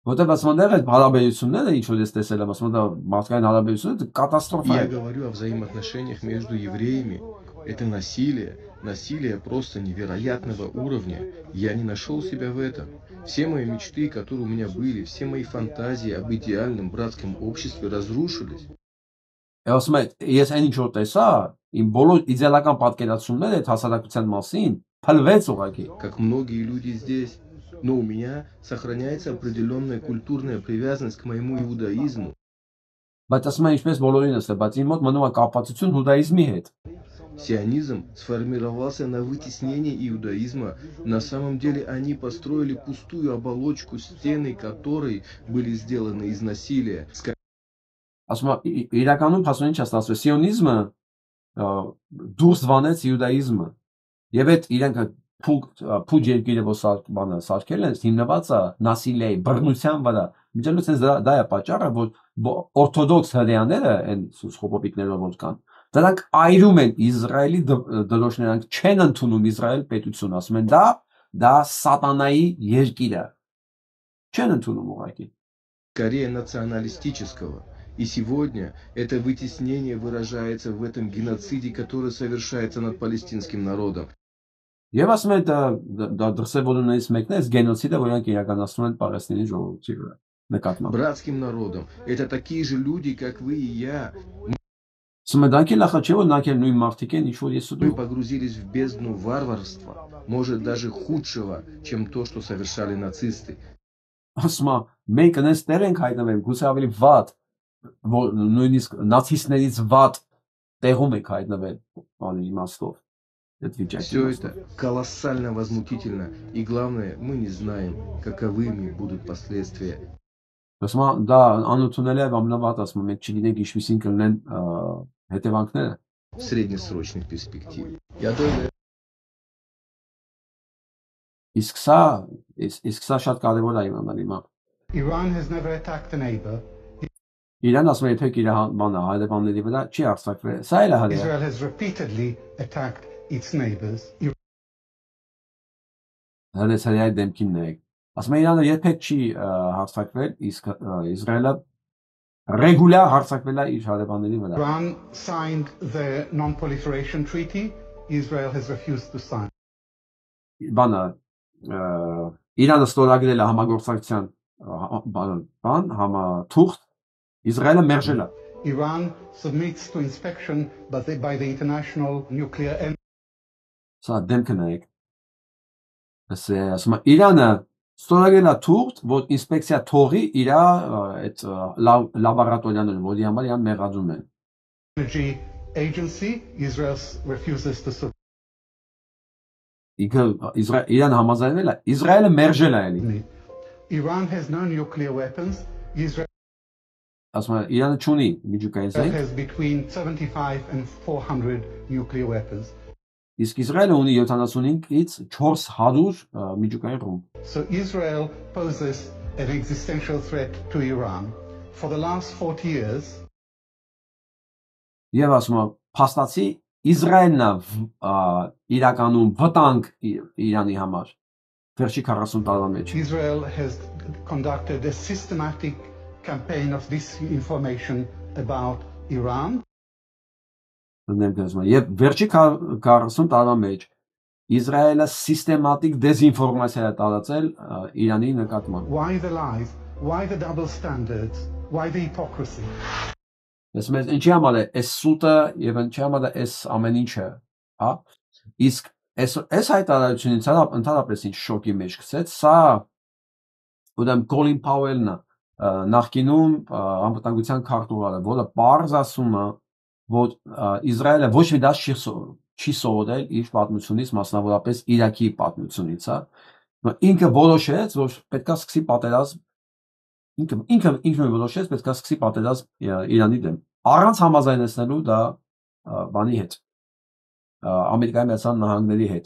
Որտեղ ասում եմ, այդ հարաբերությունները, ինչ որ ես տեսել եմ, ասում եմ, դա մարդկային հարաբերությունները կատաստրոֆա Я է։ говорю о взаимоотношениях между евреями. Это насилие. Насилие просто невероятного уровня. Я не нашел себя в этом. Все мои мечты, которые у меня были, все мои фантазии об идеальном братском обществе разрушились. Ասում եմ, ես այն ինչ որ տեսա, իմ բոլոր իդեալական պատկերացումները այդ հասարակության մասին փլվեց ուղղակի։ Как многие люди здесь. Но у меня сохраняется определенная культурная привязанность к моему иудаизму. Բայց ասում եմ, ինչպես բոլորին ասել, բայց իմ մոտ մնում է կապվածություն հուդաիզմի հետ։ Сионизм сформировался на вытеснение иудаизма. На самом деле они построили пустую оболочку, стены которой были сделаны из насилия. Ասում եմ, իրականում հասուն ինչ ասում, սիոնիզմը դուրս վանեց իուդաիզմը։ Եվ այդ իրենք փուջ երկիրը որ բանը սարքել են, հիմնված է նասիլիայի, բռնության վրա։ Միջելուց դա է պատճառը, որ օրթոդոքս հրեաները, այն սխոպոպիկներով որ կան, դրանք այրում են Իսրայելի դրոշները, նրանք չեն ընդունում Իսրայել պետություն, ասում են դա սատանայի երկիր է։ Չեն ընդունում ուղղակի։ Скорее националистического. И сегодня это вытеснение выражается в этом геноциде, который совершается над палестинским народом. Եվ ասում են դա դրսևորումներից մեկն է, գենոցիդը, որ իրենք իրականացնում են Պաղեստինի ժողովրդի վրա նկատմամբ։ Братским народом. Это такие же люди, как вы и я. Ասում են դրանք էլ ախա չէ, որ նրանք էլ նույն մարդիկ են, ինչ որ ես ու Мы դու։ погрузились в бездну варварства, может даже худшего, чем то, что совершали нацисты. ասում է մենք այնպես տեղ ենք հայտնվել, գուցե ավելի վատ, որ նույնիսկ նացիստներից վատ տեղում ենք հայտնվել, բանի իմաստով։ Все это колоссально возмутительно, и главное, мы не знаем, каковыми будут последствия. Ասում է դա անընդունել է ամենավատ, ասում է մենք չգիտենք ինչպիսին կլինեն հետևանքները в среднесрочных перспектив. Я думаю, իսկ սա շատ կարևոր է իմանալ հիմա։ Iran has never attacked a neighbor. Իրան ասում է երբեք իր բանը հայդեվանների վրա չի արձակվել։ Սա էլ է հadiya։ Israel has repeatedly attacked its neighbors. Հենց այդ դեմքին նայեք։ Ասում է Իրանը երբեք չի հարձակվել, իսկ Իսրայելը ռեգուլյար հարձակվել է իր հայդեվանների վրա։ Iran signed the non-proliferation treaty. Israel has refused to sign. Բանը Իրանը ստորագրել է համագործակցության համաթուղթ, Իսրայելը մերժել է։ Iran submits to inspection by the International Nuclear Energy. Սա դեմքը նայեք։ Ասում է Իրանը ստորագրել է թուղթ, որ ինսպեկցիա թողի իր այդ լաբորատորիաները, որի համար իրան մեղադրում են։ Energy Agency, Israel refuses to submit. Իրան համաձայնվել է, Իսրայելը մերժել է էլի։ Iran has no nuclear weapons. Israel Ասում է Իրանը չունի միջուկային զենք։ has between 75 and 400 nuclear weapons. Իսկ Իսրայելը ունի 75-ից 400 միջուկային ռումբ։ So Israel poses an existential threat to Iran. For the last 40 years, Եվ ասում է փաստացի Իսրայելն է իրականում վտանգ Իրանի համար։ Վերջի 40 տարվա մեջ։ Israel has conducted a systematic campaign of disinformation about Iran. Եվ վերջի 40 տարվա մեջ Իսրայելը սիստեմատիկ դեզինֆորմացիա է տարածել Իրանի նկատմամբ։ Why the lies? Why the double standards? Why the hypocrisy? Ես մեզ ինչի համար է այս սուտը եւ ինչի համար է այս ամեն ինչը, հա? Իսկ այս հայտարարությունից ընդհանրապես ինչ շոկի մեջ գցեց, սա ուրեմն Colin Powell-ն նախկինում անվտանգության քարտուղարը, որը բարձ ասում է, որ Իսրայելը ոչ մի դաս չի սովորել իր պատմությունից, մասնավորապես Իրաքի պատմությունից, հա։ Ինքը որոշեց, որ պետք է սկսի պատերազմ ինքը որոշեց, պետք է սկսի պատերազմ Իրանի դեմ։ Առանց համաձայնեցնելու դա բանի հետ, Ամերիկայի Միացյալ Նահանգների հետ։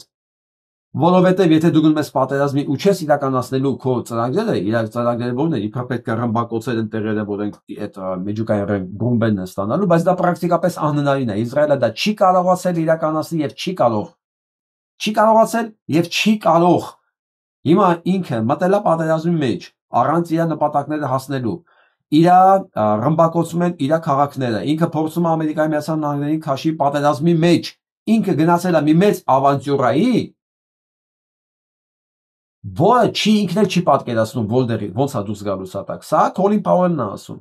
Որովհետև եթե դու գնում ես պատերազմի ու չես իրականացնելու քո ծրագրերը, իր ծրագրերը ո՞րն են, իբր պետք է ռմբակոծել են տեղերը, որոնք այդ մեջուկային ռումբերն են ստանալու, բայց դա պրակտիկապես անհնարին է։ Իսրայելը դա չի կարողացել իրականացնել եւ չի կարող։ Չի կարողացել եւ չի կարող։ Հիմա ինքը մտել է պատերազմի մեջ, առանց իր նպատակները հասնելու։ Իր ռմբակոծում են իր քաղաքները։ Ինքը փորձում է Ամերիկայի Միացյալ Նահանգներին քաշի պատերազմի մեջ։ Ինքը գնացել է մի մեծ ավանտյուրայի, որը ինքն էլ չի պատկերացնում ոնց է դուրս գալու սա տակ։ Սա Colin Powell-ն է ասում։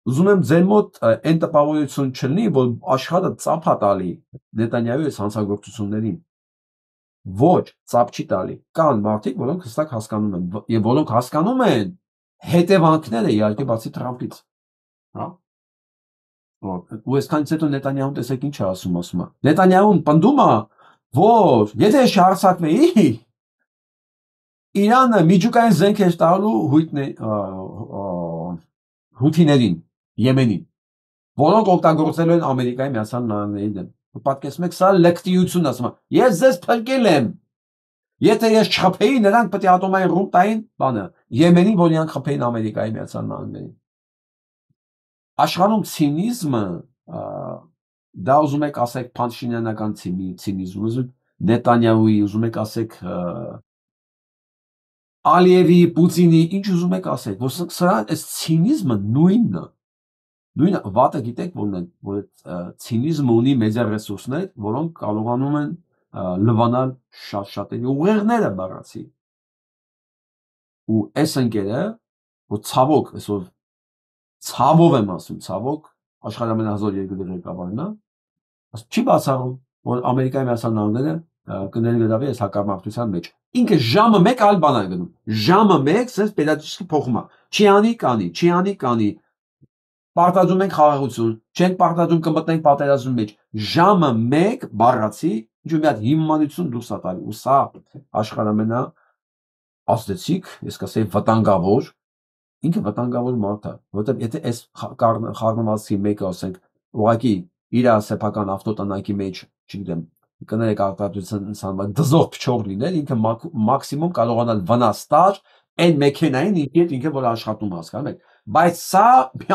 Ուզում եմ ձեր մոտ այն տպավորություն չլինի, որ աշխարհը ծափ է տալի Նետանյահուի այս հանցագործություններին։ Ոչ, ծափ չի տալի։ Կան մարդիկ, որոնք հստակ հասկանում են, եւ որոնք հասկանում են հետևանքները իհարկե բացի Թրամփից, հա։ Ու այսքանից հետո Նետանյահուն տեսեք ինչ է ասում է։ Նետանյահուն պնդում է, որ եթե չհարձակվեի, Իրանը միջուկային զենք էր տալու հութիներին, Եմենին, որոնք օգտագործելու են Ամերիկայի Միացյալ Նահանգների դեմ։ Պատկերացնում եք, սա լկտիություն ասում է։ Ես ձեզ փրկել եմ։ Եթե ես չխփեի, նրանք պետք է ատոմային ռումբ տային բանը, Եմենին, որ իրանք խփեին Ամերիկայի Միացյալ Նահանգներին։ Աշխարհում ցինիզմը, դա ուզում եք ասեք փանշինյանական ցինիզմ, ուզում Նետանյահուի, ուզում եք ասեք Ալիևի, Պուտինի, ինչ ուզում եք ասեք, որ սրա այս ցինիզմը նույնն է։ Նույնը վատը գիտեք որ ցինիզմը ունի մեծա ռեսուրսներ, որոնք կարողանում են լվանալ շատ-շատերի ուղեղները բառացի։ Ու այս ընկերը, որ ցավոք, այսօր ցավով եմ ասում, ցավոք, աշխարհի ամենահզոր երկրի ղեկավարն է, չի բացառում, որ Ամերիկայի Միացյալ Նահանգները կներգրավի այս հակամարտության մեջ։ ինքը ժամը 1 այլ բան է գնում։ Ժամը 1 sense պետաճի փոխում է։ Չի անի, պարտադրում ենք խաղաղություն, չենք պարտադրում կմտնենք պատերազմի մեջ։ Ժամը 1 բառացի, ինչ-որ մի հատ հիմնություն դուրս է տալի, ու սա աշխարհամենա ազդեցիկ, ես կասեի վտանգավոր, ինքը վտանգավոր մարդ է, որովհետև եթե այս խառնվածքի մեկը ասենք, ուղղակի իր սեփական ավտոտնակի մեջ, չգիտեմ, կներեք արտադրության դզող փչող լինել, ինքը մաքսիմում կարողանալ վնաս տալ այն մեքենային ինքը որ աշխատում հասկանում եք, բայց սա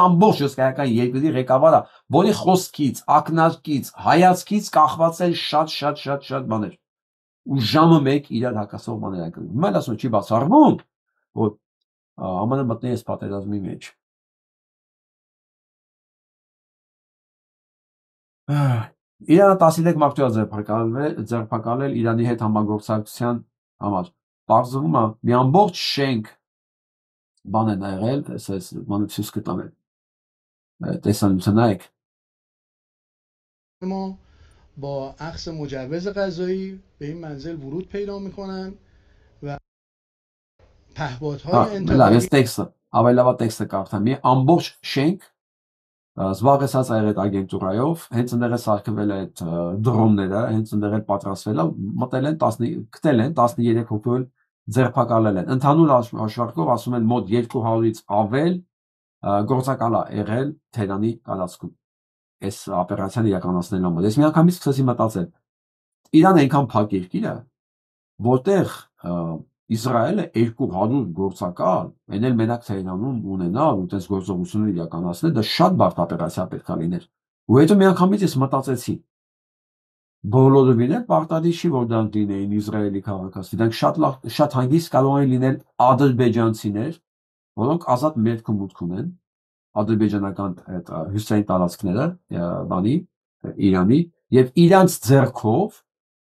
ամբողջ հսկայական երկրի ղեկավարը, որի խոսքից, ակնարկից, հայացքից կախված են շատ բաներ, ու ժամը 1 իրար հակասող բաներ են կրում։ Հիմա ասում չի բացառվում, որ ԱՄՆ մտնի այս պատերազմի մեջ։ Իրանը 13 մարդու է ձերբակալել Իրանի հետ համագործակցության համար։ Պարզվում է մի ամբողջ շենք բան են եղել, այս բանը ցույց կտամ տեսանյութը նայեք։ ما با اخذ مجوز قضایی به این منزل ورود پیدا میکنن و پهپادهای انتقالی ավելավա տեքստը կարդամ։ Մի ամբողջ շենք զբաղեցած է այդ ագենտուրայով, հենց այնտեղ է սարքվել այդ դրոնները, հենց այնտեղ է պատրաստվել, մտել են գտել են 13 հոգու ձերբակալել են։ Ընդհանուր հաշվարկով ասում են մոտ 200-ից ավել գործակալ է եղել Թեհրանի տարածքում։ Այս օպերացիան իրականացնելու համար։ Ես միանգամից սկսեցի մտածել։ Իրանը այնքան փակ երկիր է, որտեղ Իսրայելը 200 գործակալ, այն էլ մենակ Թեհրանում ունենալ ու այդպես գործողություններ իրականացնել, դա շատ բարդ օպերացիա պետք է լիներ։ Ու հետո միանգամից ես մտածեցի, բոլորովին էլ պարտադիր չի, որ դրանք լինեին Իսրայելի քաղաքացի, դրանք շատ հանգիստ կարող են լինել ադրբեջանցիներ, որոնք ազատ մերկ ու մուտք ունեն, ադրբեջանական հյուսիսային տարածքները, բանի, Իրանի, եւ իրանց ձեռքով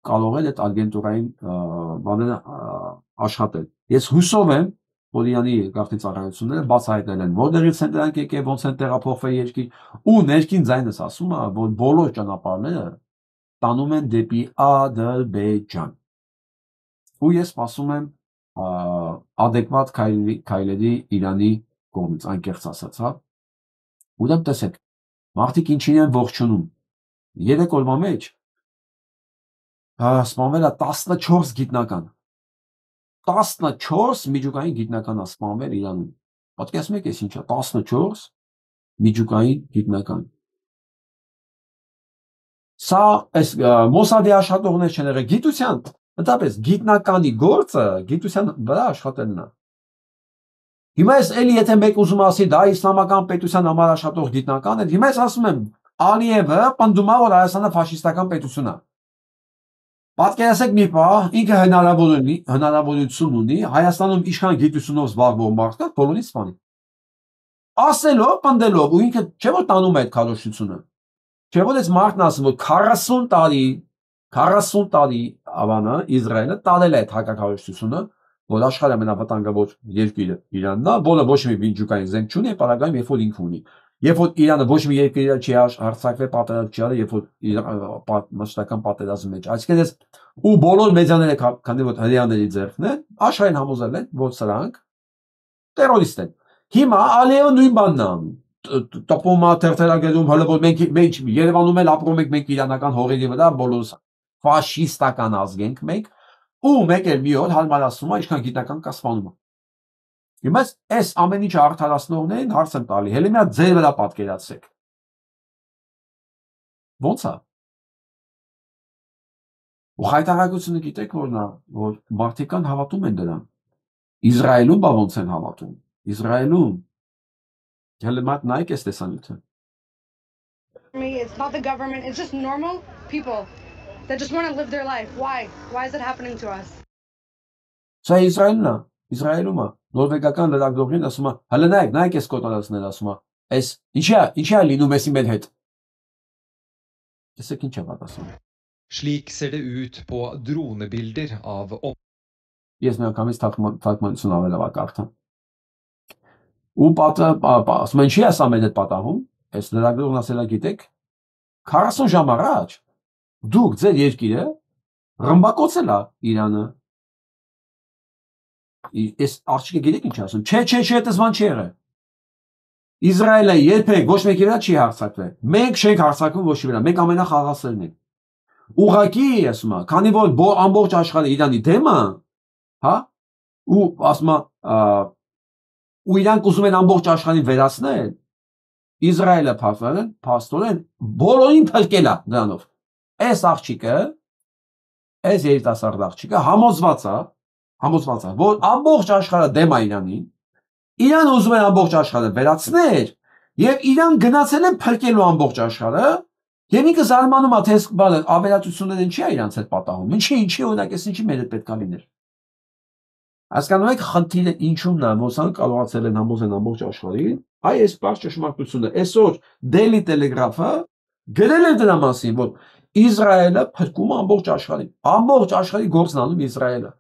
կարող են այդ ագենտուրային բաները աշխատել։ Ես հուսով եմ, որ Իրանի գաղտնի ծառայությունները բացահայտել են, որտեղից են դրանք եկել, ոնց են տեղափոխվել երկիր, ու ներքին ձայնս ասում է, որ բոլոր ճանապարհները տանում են դեպի Ադրբեջան։ Ու ես սպասում եմ adekvat քայլերի Իրանի կողմից, անկեղծ ասած, հա։ Ուրեմն տեսեք, մարդիկ ինչին են ողջունում։ 3 օրվա մեջ սպանվել է 14 գիտնական։ 14 միջուկային գիտնական է սպանվել Իրանում։ Պատկերացնում եք, այս ինչա, 14 միջուկային գիտնական։ Սա այս Մոսադի աշխատողներ չեն եղել, գիտության, ընդհանրապես գիտնականի գործը գիտության վրա աշխատելն է։ Հիմա ես էլի եթե մեկ ուզում ասի դա իսլամական պետության համար աշխատող գիտնական է, հիմա ես ասում եմ Ալիևը պնդում է, որ Հայաստանը ֆաշիստական պետություն է։ Պատկերացեք մի բան, ինքը հնարավորություն ունի Հայաստանում իշխան գիտությունով զբաղվող մարդը բոլորից սպանի։ Ասելով, պնդելով, ու ինքը չէ որ տանում է այդ քարոզությունը։ Չէ որ այս մարդն ասում որ 40 տարի ավանը Իսրայելը տարել է այդ հակաքարոզությունը, որ աշխարհի ամենավտանգավոր երկիրը Իրանն է, որը ոչ մի վինջուկային զենք չունի, ապարագայում երբ որ ինքը ունի։ Երբ որ Իրանը ոչ մի երկիր չի հարձակվել պատերազմ չի արել, երբ որ մշտական պատերազմի մեջ։ Այսինքն ես ու բոլոր մեդիաները, քանի որ հրեաների ձեռքն են, աշխարհին համոզել են, որ սրանք տերորիստ են։ Հիմա Ալիևը նույն բանն է անում։ Տպում է թերթերագերում, հələ որ մենք Երևանում էլ ապրում ենք մենք իրանական հողերի վրա, բոլորս ֆաշիստական ազգ ենք մենք, ու մեկ էլ մի օր հարմարացնում է ինչքան գիտնական կա սպանում է։ Հիմա այս ամեն ինչը արդարացնողներին հարց եմ տալի, հենց մի հատ ձեր վրա պատկերացրեք։ Ո՞նց է։ Ու հայտարարությունը գիտեք որն է, որ մարդիկան հավատում են դրան։ Իսրայելում բա ոնց են հավատում։ Իսրայելում հələ մատ նայեք այս տեսանյութը։ It's not the government, it's just normal people that just want to live their life. Why? Why is it happening to us? Սա Իսրայելում է, նորվեգական լրագրողին ասում է, հələ նայեք այս կոտորածները ասում է, այս ինչի է լինում էսի մեր հետ։ Տեսեք ինչ է պատասխանում։ Slik ser det ut på dronebilder av Ես միանգամից թարգմանություն ավելավա կարդամ։ Ու ասում են ինչի է սա մեր հետ պատահում, այս լրագրողն ասել է գիտեք, 40 ժամ առաջ դուք ձեր երկիրը ռմբակոծել է Իրանը։ Այս աղջիկը գիտեք ինչ ասում։ Չէ, դες բան չի եղել։ Իսրայելը երբեք ոչ մեկի վրա չի հարձակվել։ Մենք չենք հարձակվում ոչի վրա։ Մենք ամենախաղացողներն ենք։ Ուղղակի ասում եմ, քանի որ ամբողջ աշխարհը Իրանի դեմ է, հա, ու ասում եմ, ու իրանք ուզում են ամբողջ աշխարհին վերացնել, Իսրայելը փաստորեն բոլորին փրկել է դրանով։ Այս աղջիկը, այս երիտասարդ աղջիկը համոզված է, որ ամբողջ աշխարհը դեմ է Իրանին, Իրան ուզում են ամբողջ աշխարհը վերացնել, եւ Իրան գնացել են փրկելու ամբողջ աշխարհը, եւ ինքը զարմանում է, թե այս ավերածությունները ինչի է իրանց հետ պատահում։ Ինչի օրինակ էս ինչի մեր հետ պետք է լիներ։ Հասկանում եք, խնդիրը ինչումն է, ոսան կարողացել են համոզել ամբողջ աշխարհին, այ այս բարձ ճշմարտությունը։ Այսօր Daily Telegraph-ը գրել է դրա մասին, որ Իսրայելը փրկում է ամբողջ աշխարհին։ Ամբողջ աշխարհի գործն անում Իսրայելը։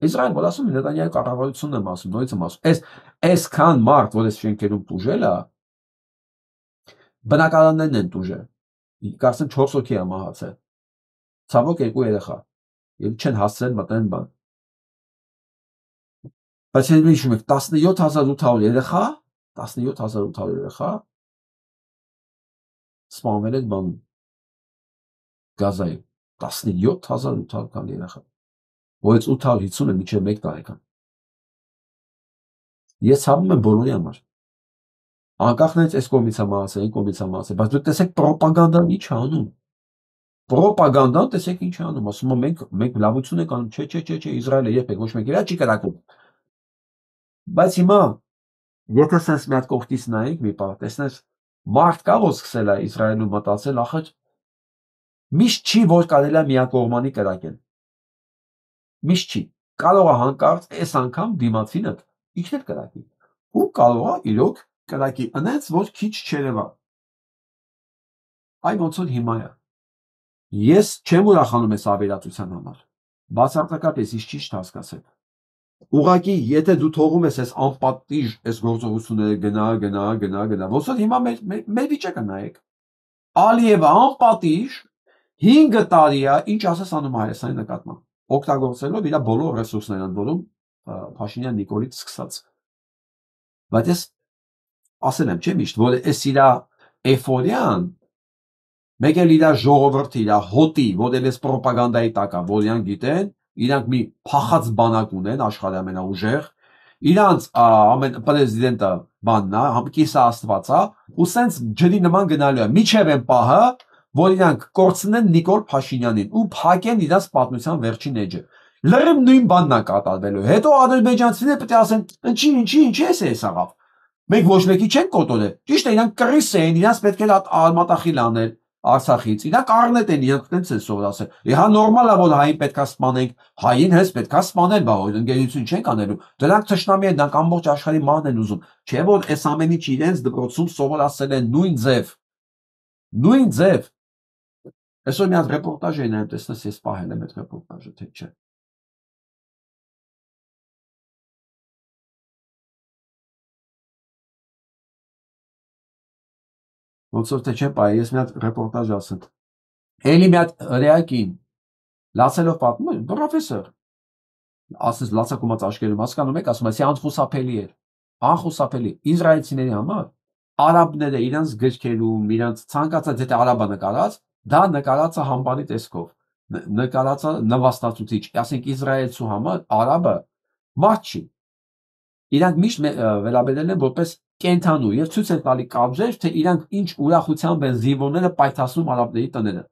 Իսրայելը որ ասում է Նետանյահու կառավարությունն եմ ասում, նույնիսկ եմ ասում։ Այսքան մարդ, որ այս շենքերում տուժել է, բնակարաններն են տուժել։ Կարծեմ 4 հոգի է մահացել։ Ցավոք 2 երեխա։ Եվ չեն հասցրել մտնել բան։ Բայց ես հիշում եք 17800 երեխա, 17800 երեխա սպանվել են բանում։ Գազայի 17800 երեխա։ Որից 850-ը մինչև 1 տարեկան։ Ես ցավում եմ բոլորի համար։ Անկախներից այս կողմից է մահացել, այն կողմից է մահացել, բայց դուք տեսեք պրոպագանդան ինչ է անում։ Պրոպագանդան տեսեք ինչ է անում, ասում են մենք լավություն ենք անում, չէ, Իսրայելը երբեք ոչ մեկ իրա չի կրակում։ Բայց հիմա եթե sense մի հատ կողքից նայենք մի պահ, տեսնես մարդ կա որ սկսել է Իսրայելում մտածել, ախր միշտ չի որ կարելի է միակողմանի կրակել։ Միշտ չի։ Կարող է հանկարծ այս անգամ դիմացինը իջնել կրակի։ Ու կարող է իրոք կրակի ընեց որ քիչ չերևա։ Այ ոնց որ հիմա է։ Ես չեմ ուրախանում այս ավերածության համար։ Բացարձակապես ის ճիշտ հասկացեք։ Ուղղակի եթե դու թողում ես այս անպատիժ այս գործողությունները գնա, ոնց որ հիմա մեր վիճակը նայեք։ Ալիևը անպատիժ 5 տարի է ինչ ասես անում Հայաստանի նկատմամբ, օգտագործելով իր բոլոր ռեսուրսները, որում Փաշինյան Նիկոլից սկսած։ Բայց ես ասել եմ, չէ՞ միշտ, որ այս իր էֆորիան մեկ էլ իր ժողովրդի, իր հոտի, որ էլ էս պրոպագանդայի տակ է, որ իրանք գիտեն, իրանք մի փախած բանակ ունեն աշխարհի ամենաուժեղ, իրանց ամեն պրեզիդենտը բանն է, կիսա աստված է, ու սենց ջրի նման գնալու է, միջև են պահը, որ իրանք կորցնեն Նիկոլ Փաշինյանին ու փակեն իրանց պատմության վերջին էջը։ Լրիվ նույն բանն է կատարվելու։ Հետո ադրբեջանցիները պետք է ասեն, ինչի էս էս աղավ։ Մենք ոչ մեկի չենք կոտորել։ Ճիշտ է, իրանք կռիս էին, իրանց պետք է արմատախիլ անել Արցախից։ Իրանք առնետ են, իրանք տենց են սովորացել։ Իհա նորմալ է, որ հային պետք է սպանենք, հային հենց պետք է սպանել, բա որ ընկերություն չենք անելու։ Դրանք թշնամի են, դրանք ամբողջ աշխարհի մահն են ուզում։ Չէ՞ որ այս ամեն ինչ իրենց դպրոցում սովորացել են նույն ձև։ Նույն ձև։ Այսօր մի հատ ռեպորտաժ էի նայում, տեսնես ես պահել եմ այդ ռեպորտաժը, թե չէ։ Ոնց որ թե չէ, պահ, ես մի հատ ռեպորտաժ ասեմ։ Էլի մի հատ հրեակին լացելով պատմում է, պրոֆեսոր։ Ասես լացակումած աչքերում հասկանում եք, ասում է, սա անխուսափելի էր։ Անխուսափելի իսրայելցիների համար արաբները իրանց գրքերում, իրանց ցանկացած եթե արաբը նկարած, դա նկարած է համբարի տեսքով, նկարած է նվաստացուցիչ, ասենք իսրայելցու համար արաբը մարդ չի։ Իրանք միշտ վերաբերել են որպես կենթանու եւ ցույց է տալի կապժեր, թե իրանք ինչ ուրախությամբ են զինվորները պայթացնում արաբների տները։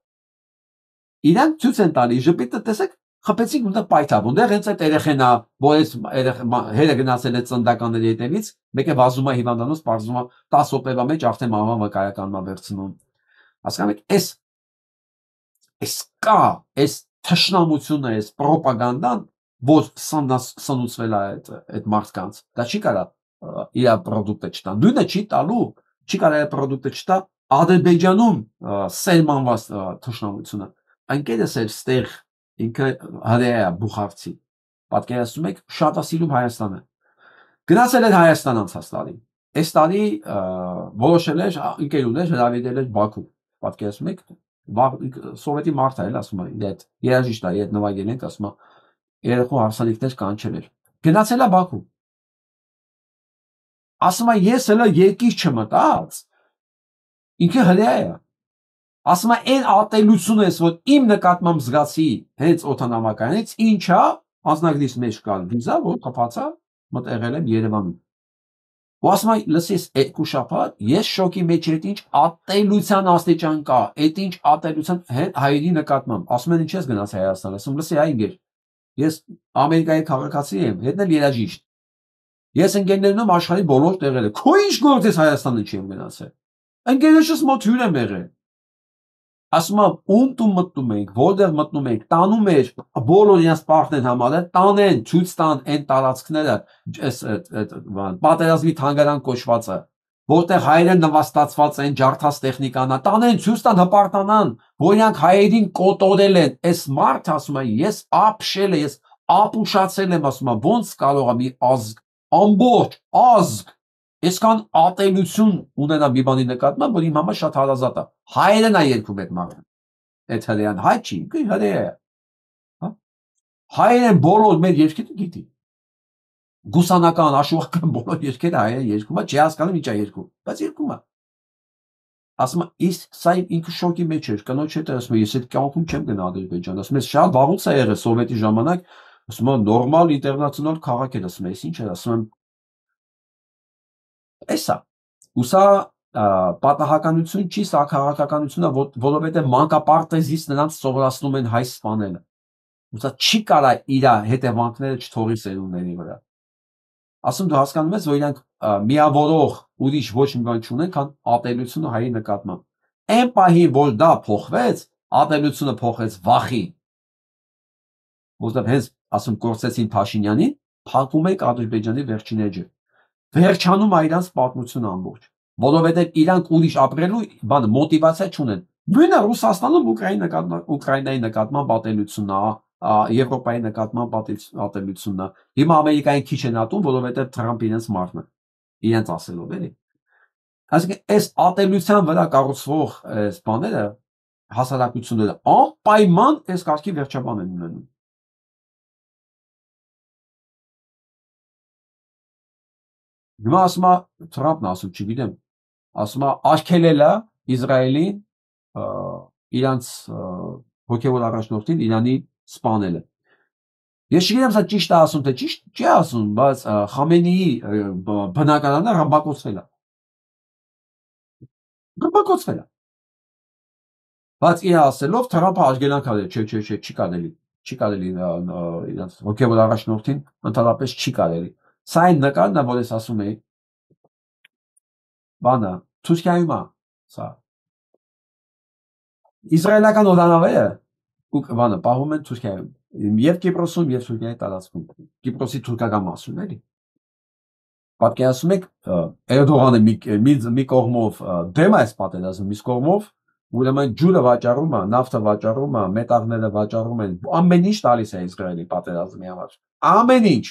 Իրանք ցույց են տալի, ժպիտը տեսեք, խփեցինք ուտը պայթավ, ուտեղ հենց այդ երեխեն է, որ այս հերը գնացել է ծնդականների հետևից, մեկը վազում է հիվանդանոց, պարզվում է 10 օպերվա մեջ արդեն մահվան վկայականն է վերցնում։ Հասկանում եք, այս թշնամությունը, այս պրոպագանդան, որ սնուցվել է այդ մարդկանց, դա չի կարա իր պրոդուկտը չտա։ Նույնը չի տալու, չի կարա իր պրոդուկտը չտա Ադրբեջանում սերմանված թշնամությունը։ Անկերս էր ստեղ ինքը հրեա բուխարցի։ Պատկերացնում եք, շատ է սիրում Հայաստանը։ Գնացել էր Հայաստան անցած տարի։ Այս տարի որոշել էր ընկերուներ հրավիրել էր Բաքու։ Պատկերացնում եք, սովետի մարդ է, ասում է, իր հետ երաժիշտ է, իր հետ նվագել ենք, ասում է, երեխու հարսանիքներ կանչել էր։ Գնացել է Բաքու։ Ասում է ես հələ երկիր չմտած։ Ինքը հրեա է։ Ասում է այն ատելությունը ես, որ իմ նկատմամբ զգացի հենց օդանավակայանից, ինչա անձնագրիս մեջ կար վիզա, որ կփացա, մտեղել եմ Երևանում։ Ու ասում է, լսես, երկու շաբաթ ես շոկի մեջ եմ, ինչ ատելության աստիճան կա, այդ ինչ ատելության հայերի նկատմամբ։ Ասում են, ինչ ես գնաց Հայաստան, ասում լսի, այ ինգեր։ Ես Ամերիկայի քաղաքացի եմ, հետն էլ երաժիշտ։ Ես ընկերներում աշխարհի բոլոր տեղերը։ Քո ինչ գործ ես Հայաստանը չեմ գնացել։ Ընկերներս մոտ հյուր եմ եղել։ Ասում եմ, ում դու մտնում ենք, որտեղ մտնում ենք, տանում էր բոլոր իրենց պարտներն համարել, տանեն, ցույց տան այն տարածքները, պատերազմի թանգարան կոչվածը, որտեղ հայերը նվաստացված են, ջարդած տեխնիկանա, տանեն, ցույց տան, հպարտանան, որ իրանք հայերին կոտորել են։ Այս մարդը ասում է, ես ապշել եմ, ես ապուշացել եմ, ասում եմ, ոնց կարող է մի ազգ, ամբողջ ազգ այսքան ատելություն ունենա մի բանի նկատմամբ, որ իմ համար շատ հարազատ է։ Հայերեն է երգում այդ մարդը։ Այդ հրեան հայ չի, հրեա է։ Հայերեն բոլոր մեր երգերը գիտի։ Գուսանական, աշխուղական բոլոր երգերը հայերեն երգում է, չի հասկանում ինչ է երգում, բայց երգում է։ Ասում է, իսկ սա ինքը շոկի մեջ էր, կնոջ հետ ասում է, ես այդ կյանքում չեմ գնա Ադրբեջան, ասում է, շատ վաղուց է եղել սովետի ժամանակ, ասում է, նորմալ ինտերնացիոնալ քաղաք էր, ասում է, ես ինչ էր, ասում եմ, Էսա, ու սա պատահականություն չի, սա քաղաքականություն է, որովհետև մանկապարտեզից նրանց սովորացնում են հայ սպանելը։ Ու սա չի կարա իր հետևանքները չթողի սերունդների վրա։ Ասում դու հասկանում ես, որ իրանք միավորող ուրիշ ոչ մի բան չունեն, քան ատելությունը հայի նկատմամբ։ Այն պահին, որ դա փոխվեց, ատելությունը փոխվեց վախի։ Որտեղ հենց ասում կորցեցին Փաշինյանին, փակում եք Ադրբեջանի վերջին էջը։ Վերջանում է իրանց պատմությունը ամբողջ, որովհետև իրանք ուրիշ ապրելու բանը մոտիվացիա չունեն։ Բույնը Ռուսաստանում Ուկրաինայի նկատմամբ ատելությունն է, Եվրոպայի նկատմամբ ատելությունն է։ Հիմա Ամերիկային քիչ են ատում, որովհետև Թրամփ իրենց մարդն է, իրենց ասելով էլի։ Այսինքն այս ատելության վրա կառուցվող այս բաները, հասարակությունները անպայման այս կարգի վերջաբան են ունենում։ Հիմա ասում է Թրամփն ասում, չգիտեմ, ասում է արգելել է Իսրայելին իրանց հոգևոր առաջնորդին Իրանի սպանելը։ Ես չգիտեմ սա ճիշտ է ասում, թե ճիշտ չի ասում, բայց Խամենեի բնակարանը ռմբակոծվել է։ Ռմբակոծվել է։ Բայց իր ասելով Թրամփը արգելանք արել, չէ, չի կարելի, չի կարելի իրանց հոգևոր առաջնորդին ընդհանրապես չի կարելի։ Սա այն նկարն է, որ ես ասում եի, բանը, Թուրքիայում է, սա։ Իսրայելական օդանավերը բանը պահում են Թուրքիայում, և Կիպրոսում, և Թուրքիայի տարածքում, Կիպրոսի թուրքական մասում, էլի։ Պատկերացնում եք, Էրդողանը մի կողմով դեմ է այս պատերազմը, մյուս կողմով ուրեմն ջուրը վաճառում է, նավթը վաճառում է, մետաղները վաճառում են, ամեն ինչ տալիս է Իսրայելի պատերազմի համար։ Ամեն ինչ։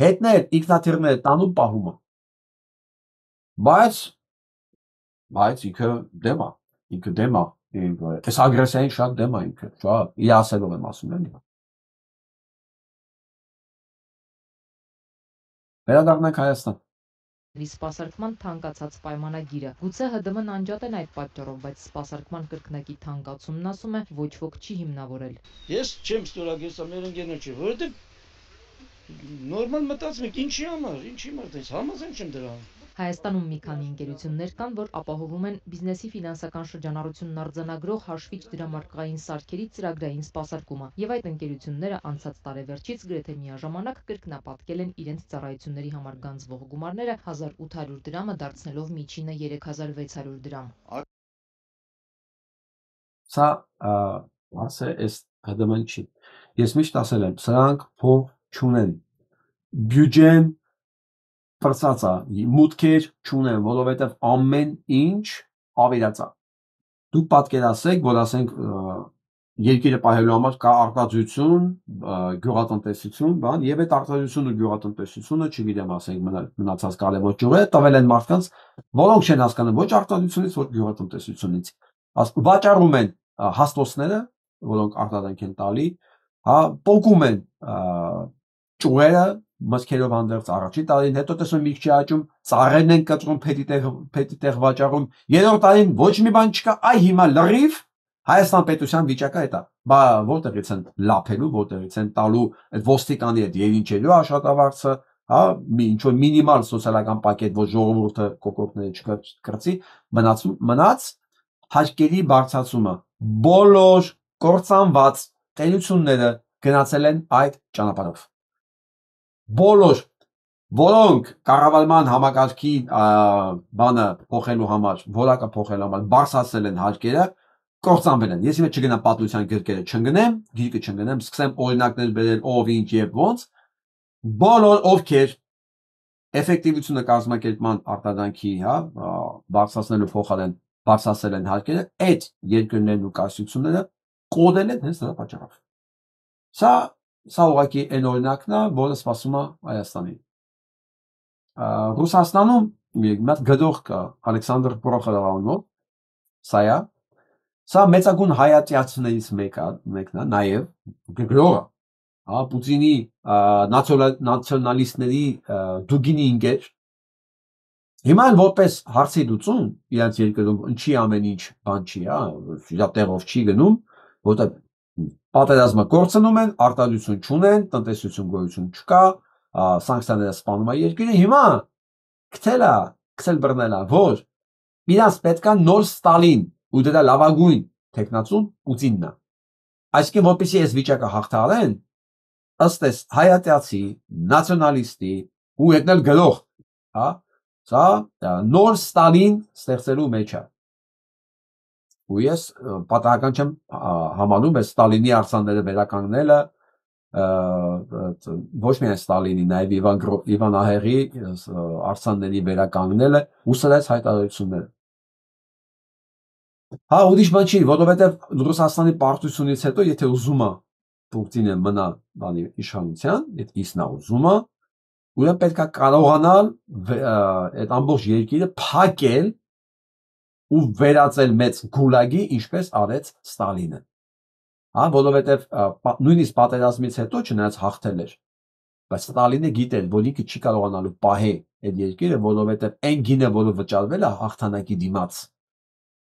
Հետներ, ինքնաթիռներ տանում պահում է։ Բայց ինքը դեմ է, այս ագրեսիային շատ դեմ է ինքը, իր ասելով եմ ասում էլի։ Վերադառնանք Հայաստան։ Սպասարկման թանկացած պայմանագիրը։ Գուցե ՀԴՄ-ն անջատեն այդ պատճառով, բայց սպասարկման կրկնակի թանկացումն ասում է ոչ ոք չի հիմնավորել։ Ես չեմ ստորագրել, մեր ընկերներ չի, որովհետև նորմալ մտածում եք ինչի համար, համաձայն չեմ դրան։ Հայաստանում մի քանի ընկերություններ կան, որ ապահովում են բիզնեսի ֆինանսական շրջանառությունն արձանագրող հաշվիչ դրամարկղային սարքերի ծրագրային սպասարկումը, եւ այդ ընկերությունները անցած տարեվերջից գրեթե միաժամանակ կրկնապատկել են իրենց ծառայությունների համար գանձվող գումարները 1800 դրամը դարձնելով միջինը 3600 դրամ։ Սա ասե այս ՀԴՄ-ն չի։ Ես միշտ ասել եմ, սրանք փող չունեն։ Բյուջեն պրծած է, մուտքեր չունեն, որովհետև ամեն ինչ ավերած է։ Դուք պատկերացրեք, որ ասենք երկիրը պահելու համար կա արտադրություն, գյուղատնտեսություն, բան, եւ այդ արտադրությունը գյուղատնտեսությունը, չգիտեմ, ասենք մնացած կարևոր ճյուղերը տվել են մարդկանց, որոնք չեն հասկանում ոչ արտադրությունից, ոչ գյուղատնտեսությունից։ Վաճառում են հաստոցները, որոնք արտադրանք են տալի, պոկում են ճուղերը մսքերով հանդերձ առաջին տարին, հետո տեսնում մի քիչ աճում, ծառերն են կտրում, փետի տեղ վաճառում, երրորդ տարին ոչ մի բան չկա, այ հիմա լրիվ Հայաստան պետության վիճակը այդ է, բա որտեղից են լափելու, որտեղից են տալու այդ ոստիկանի այդ երինչելու աշխատավարձը, ինչ որ մինիմալ սոցիալական պակետ, որ ժողովուրդը կոկորդները չկրծի, մնաց հարկերի բարձրացումը, բոլոր կործանված տերությունները գնացել են այդ ճանապարհով, բոլոր, որոնք կառավարման համակարգի բանը փոխելու համար, որակը փոխելու համար բարձրացել են հարկերը, կործանվել են։ Ես հիմա չգնամ պատմության գրքերը չընկնեմ, գիրքը չընկնեմ, սկսեմ օրինակներ բերել ով ինչ եւ ոնց, բոլոր ովքեր էֆեկտիվությունը կազմակերպման արտադրանքի, բարձրացնելու փոխարեն բարձրացել են հարկերը, այդ երկրներն ու կայսրությունները կոդել են հենց դրա պատճառով։ Սա ուղղակի այն օրինակն է, որը սպասում է Հայաստանին։ Ռուսաստանում մի հատ գդող կա, Ալեքսանդր Պրոխորովը անունով, Սա մեծագույն հայատյացներից մեկն է, նաև գրողը, Պուտինի նացիոնալիստների դուգինի ընկեր։ Հիմա որպես հարցի լուծում իրենց երկրում ինչի ամեն ինչ բան չի, իր տեղով չի գնում, որտեղ պատերազմը կորցնում են, արտադրություն չունեն, տնտեսություն գոյություն չկա, սանկցիաները սպանում են երկիրը, հիմա քցել բռնելա, որ իրանց պետքա նոր Ստալին ու դրա լավագույն տեխնացուն Պուտինն է։ Այսինքն որպեսզի այս վիճակը հաղթահարեն, ըստ էս հայատյացի, նացիոնալիստի ու եկնել գրող, սա նոր Ստալին ստեղծելու մեջ է։ Ու ես պատահական չեմ համանում այս Ստալինի արձանները վերականգնելը, ոչ միայն Ստալինի, նաև Իվան Ահեղի արձանների վերականգնելը ու սրած հայտարարությունները։ Ուրիշ բան չի, որովհետև Ռուսաստանի պարտությունից հետո, եթե ուզում է Պուտինը մնա իշխանության, եթե իսնա ուզում է, ուրեմն պետք է կարողանալ այդ ամբողջ երկիրը փակել ու վերածել մեծ գուլագի, ինչպես արեց Ստալինը։ Որովհետև նույնիսկ պատերազմից հետո չնայած հաղթել էր, բայց Ստալինը գիտեր, որ ինքը չի կարողանալու պահել այդ երկիրը, որովհետև այն գինը, որը վճարվել է հաղթանակի դիմաց,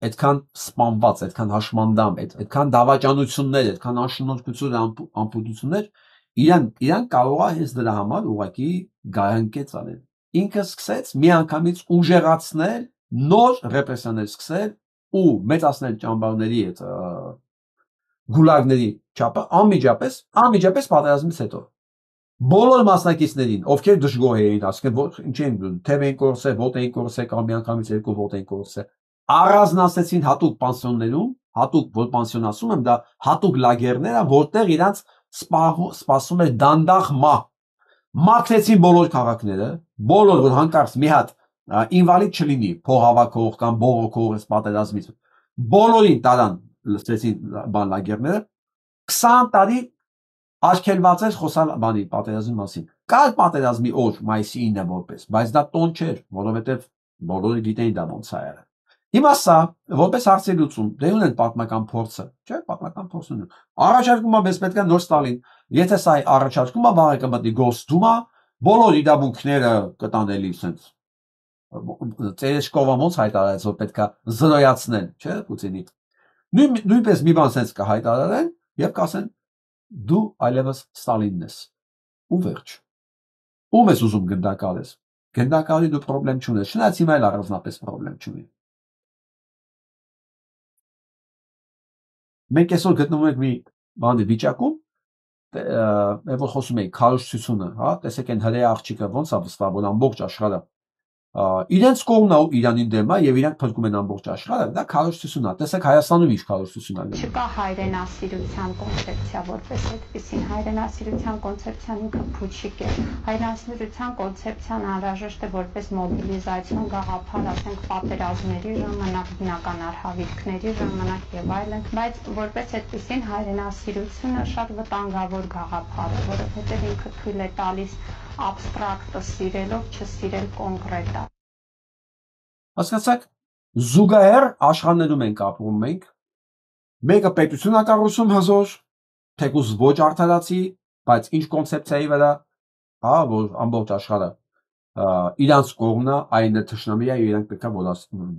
այդքան սպանված, այդքան հաշմանդամ, այդքան դավաճանություններ, այդքան անշնորհքություն, անպուտություններ, իրան կարող է հենց դրա համար ուղղակի գայանկեց անել։ Ինքը սկսեց միանգամից ուժեղացնել, նոր ռեպրեսիաներ սկսել ու մեծացնել ճամբարների այդ գուլագների չափը անմիջապես պատերազմից հետո։ Բոլոր մասնակիցներին, ովքեր դժգոհ էին, ասենք ինչ են դու, թև են կորսել, ոտ են կորսել, կամ միանգամից երկու ոտ են կորսել, առանձնացեցին հատուկ պանսիոններում, հատուկ որ պանսիոն ասում եմ, դա հատուկ լագերներ է, որտեղ իրանց սպասում էր դանդաղ մաքրեցին բոլոր քաղաքները, բոլոր որ հանկարծ մի հատ ինվալիդ չլինի, փողավակող կամ բողոքող այս պատերազմից, բոլորին տարան լսեցին բան լագերները, 20 տարի արգելված էր խոսալ բանի պատերազմի մասին։ Կար պատերազմի օր մայիսի 9-ը որպես, բայց դա տոն չէր, որովհետև բոլորը գիտեին դա ոնց է եղել։ Հիմա սա որպես հարցի լուծում, դե ունեն պատմական փորձը, չէ՞, պատմական փորձ ունեն։ Առաջարկում է մեզ պետք է նոր Ստալին։ Եթե սա առաջարկում է, վաղը կմտնի Գոսդումա, բոլոր իրավունքները կտանելի sense։ Տերեշկովը ոնց հայտարարեց, որ պետք է զրոյացնել, չէ՞, Պուտինի։ Նույնպես մի բան sense կհայտարարեն եւ կասեն դու այլևս Ստալինն ես։ Ու վերջ։ Ում ես ուզում գնդակալես։ Գնդակալի դու խնդրեմ չունես, չնայած հիմա էլ առանձնապես խնդրեմ չունի։ Մենք այսօր գտնվում ենք մի բանի վիճակում, որ խոսում ենք քարոզչությունը, տեսեք այն հրեա աղջիկը ոնց է վստահ, որ ամբողջ աշխարհը իրենց կողմն է Իրանին դեմ է եւ իրանք փրկում են ամբողջ աշխարհը, դա քարոզչություն է։ Տեսեք Հայաստանում ինչ քարոզչություն է։ Չկա հայրենասիրության կոնցեպցիա որպես այդպեսին, հայրենասիրության կոնցեպցիան ինքը փուչիկ է։ Հայրենասիրության կոնցեպցիան անհրաժեշտ է որպես մոբիլիզացիոն գաղափար, ասենք պատերազմների ժամանակ, բնական արհավիրքների ժամանակ եւ այլն, բայց որպես այդպեսին հայրենասիրությունը շատ վտանգավոր գաղափար է, որովհետեւ ինքը թույլ է տալիս abstract սիրելով չսիրել կոնկրետը։ Հասկացաք, զուգահեռ աշխարհներում ենք ապրում մենք, մեկը պետություն է կառուցում հզոր, թեկուզ ոչ արդարացի, բայց ինչ կոնցեպցիայի վրա, հա, որ ամբողջ աշխարհը իրանց կողմն է, այն է թշնամի է, իրանք պետք է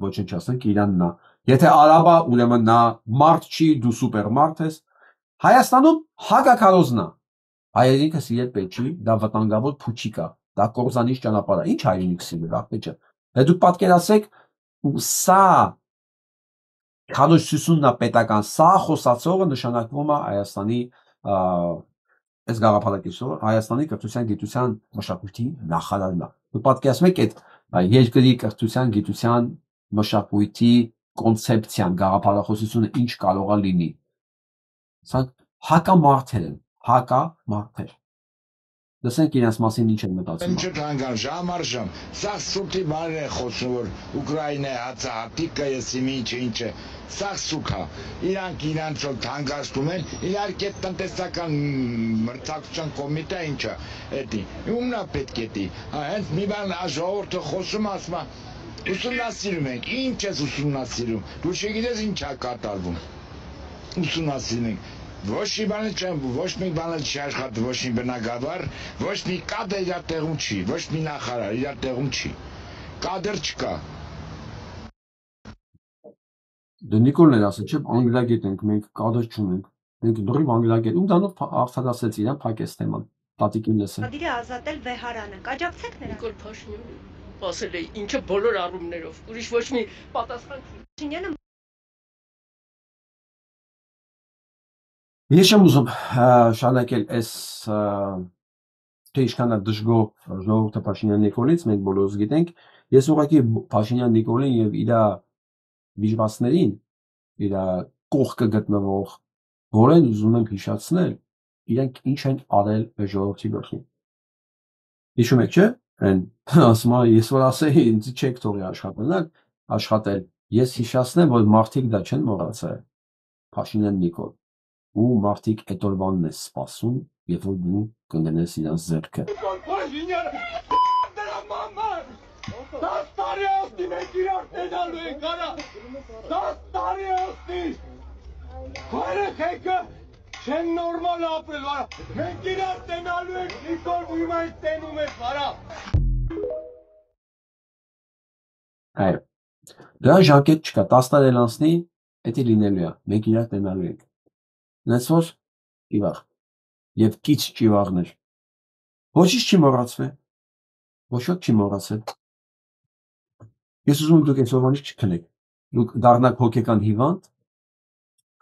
ոչնչացնենք Իրանն է։ Եթե արաբա, ուրեմն նա մարդ չի, դու սուպերմարդ ես։ Հայաստանում հակակարոզն է։ Հայերինքը սիրել պետք չի, դա վտանգավոր փուչիկ է, դա կորզանիչ ճանապարհ է։ Ինչ հայրենիք սիրել, աղբեջը։ Դե դուք պատկերացեք, սա քանոշությունն է պետական, սա խոսացողը նշանակվում է Հայաստանի այս գաղափարակիցը Հայաստանի կրթության, գիտության, մշակույթի նախարարն է։ Դուք պատկերացնում եք այդ երկրի կրթության, գիտության, մշակույթի կոնցեպցիան, գաղափարախոսությունը ինչ կարող է լինի։ Սա հակամարտեր են, հակամարտեր։ Լսենք իրենց մասին ինչ են մտածում։ Ինչ կանգան ժամարժամ, սա սուտի բաներ է խոսում, որ Ուկրաինա հացահատիկը եսիմ ինչ է, սա սուքա, իրանք իրանց որ թանկացնում են, իհարկե տնտեսական մրցակցության կոմիտե ինչա, էդի, ումնա պետք է դի, հենց մի բան ժողովուրդը խոսում ասում է, ուսումնասիրում ենք, ինչ ես ուսումնասիրում, դու չգիտես ինչ է կատարվում, ուսումնասիրում ենք, ոչ մի բան չեմ, ոչ մի բան չի աշխատում, ոչ մի բնակավար, ոչ մի կադր իր տեղում չի, ոչ մի նախարար իր տեղում չի, կադր չկա։ Դե Նիկոլն էր ասել, չէ, անգլիագետ ենք, մենք կադր չունենք, մենք դրիվ անգլիագետ, ու դանով արդարացրեց իրան, փակեց թեման, տատիկին լսել։Ադիրը ազատել Վեհարանը, կաջակցեք նրան։ Նիկոլ Փաշինյանը ասել է ինչը բոլոր առումներով, ուրիշ ոչ մի պատասխան չի։ Փաշինյանը Ես չեմ ուզում շարունակել այս թե ինչքան է դժգոհ ժողովուրդը Փաշինյան Նիկոլից, մենք բոլորս գիտենք, ես ուղղակի Փաշինյան Նիկոլին եւ իր վիճվածներին, իր կողքը գտնվող բոլորին ուզում եմ հիշեցնել, իրենք ինչ են արել ժողովրդի գլխին։ Հիշում եք, չէ՞, այն ասում է, ես որ ասեի, ինձ չեք թողի աշխատել, ես հիշացնեմ, որ մարդիկ դա չեն մոռացել, Փաշինյան Նիկոլ, ու մարդիկ այդ օրվանն է սպասում, երբ որ դու կընկնես իրանց ձեռքը։ Փաշինյանը դրա մաման 10 տարի ասի մենք իրար տենալու ենք արա 10 տարի ասի հայրեքեքը չեն նորմալ ապրել արա մենք իրար տենալու ենք Նիկոլ ու հիմա ենք տենում ենք արա Այո, դրա ժամկետ չկա, 10 տարի անցնի, դա լինելու է, մենք իրար տենալու ենք։ Նենց որ իվաղ և կիչ ճիվաղներ, ոչինչ չի մոռացվել, ոչ ոք չի մոռացել։ Ես ուզում եմ դուք այս օրվանից չքնեք, դուք դառնաք հոգեկան հիվանդ,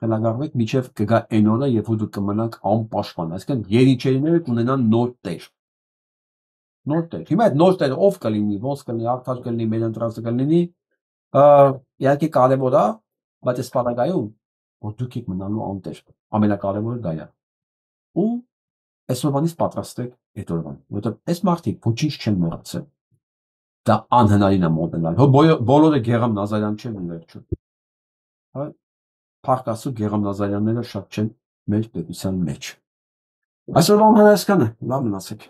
խելագարվեք, մինչև կգա այն օրը, երբ որ դուք կմնաք անպաշտպան, այսինքն երիչերիները կունենան նոր տեր։ Նոր տեր։ Հիմա այդ նոր տերը ով կլինի, ոնց կլինի, արդար կլինի, մեր ընտրածը կլինի, իհարկե կարևոր է, բայց այս պարագայում որ դուք եք մնալու անտեր, ամենակարևորը դա է։ Ու այսօրվանից պատրաստեք այդ օրվան, որովհետև այս մարդիկ ոչինչ չեն մոռացել։ Դա անհնարին է մոռանալ։ Բոլորը Գեգամ Նազարյան չեն վերջում։ Հա, փառք Աստծո, Գեգամ Նազարյանները շատ չեն մեր պետության մեջ։ Այսօրվան հայաստանը, լավ մնացեք։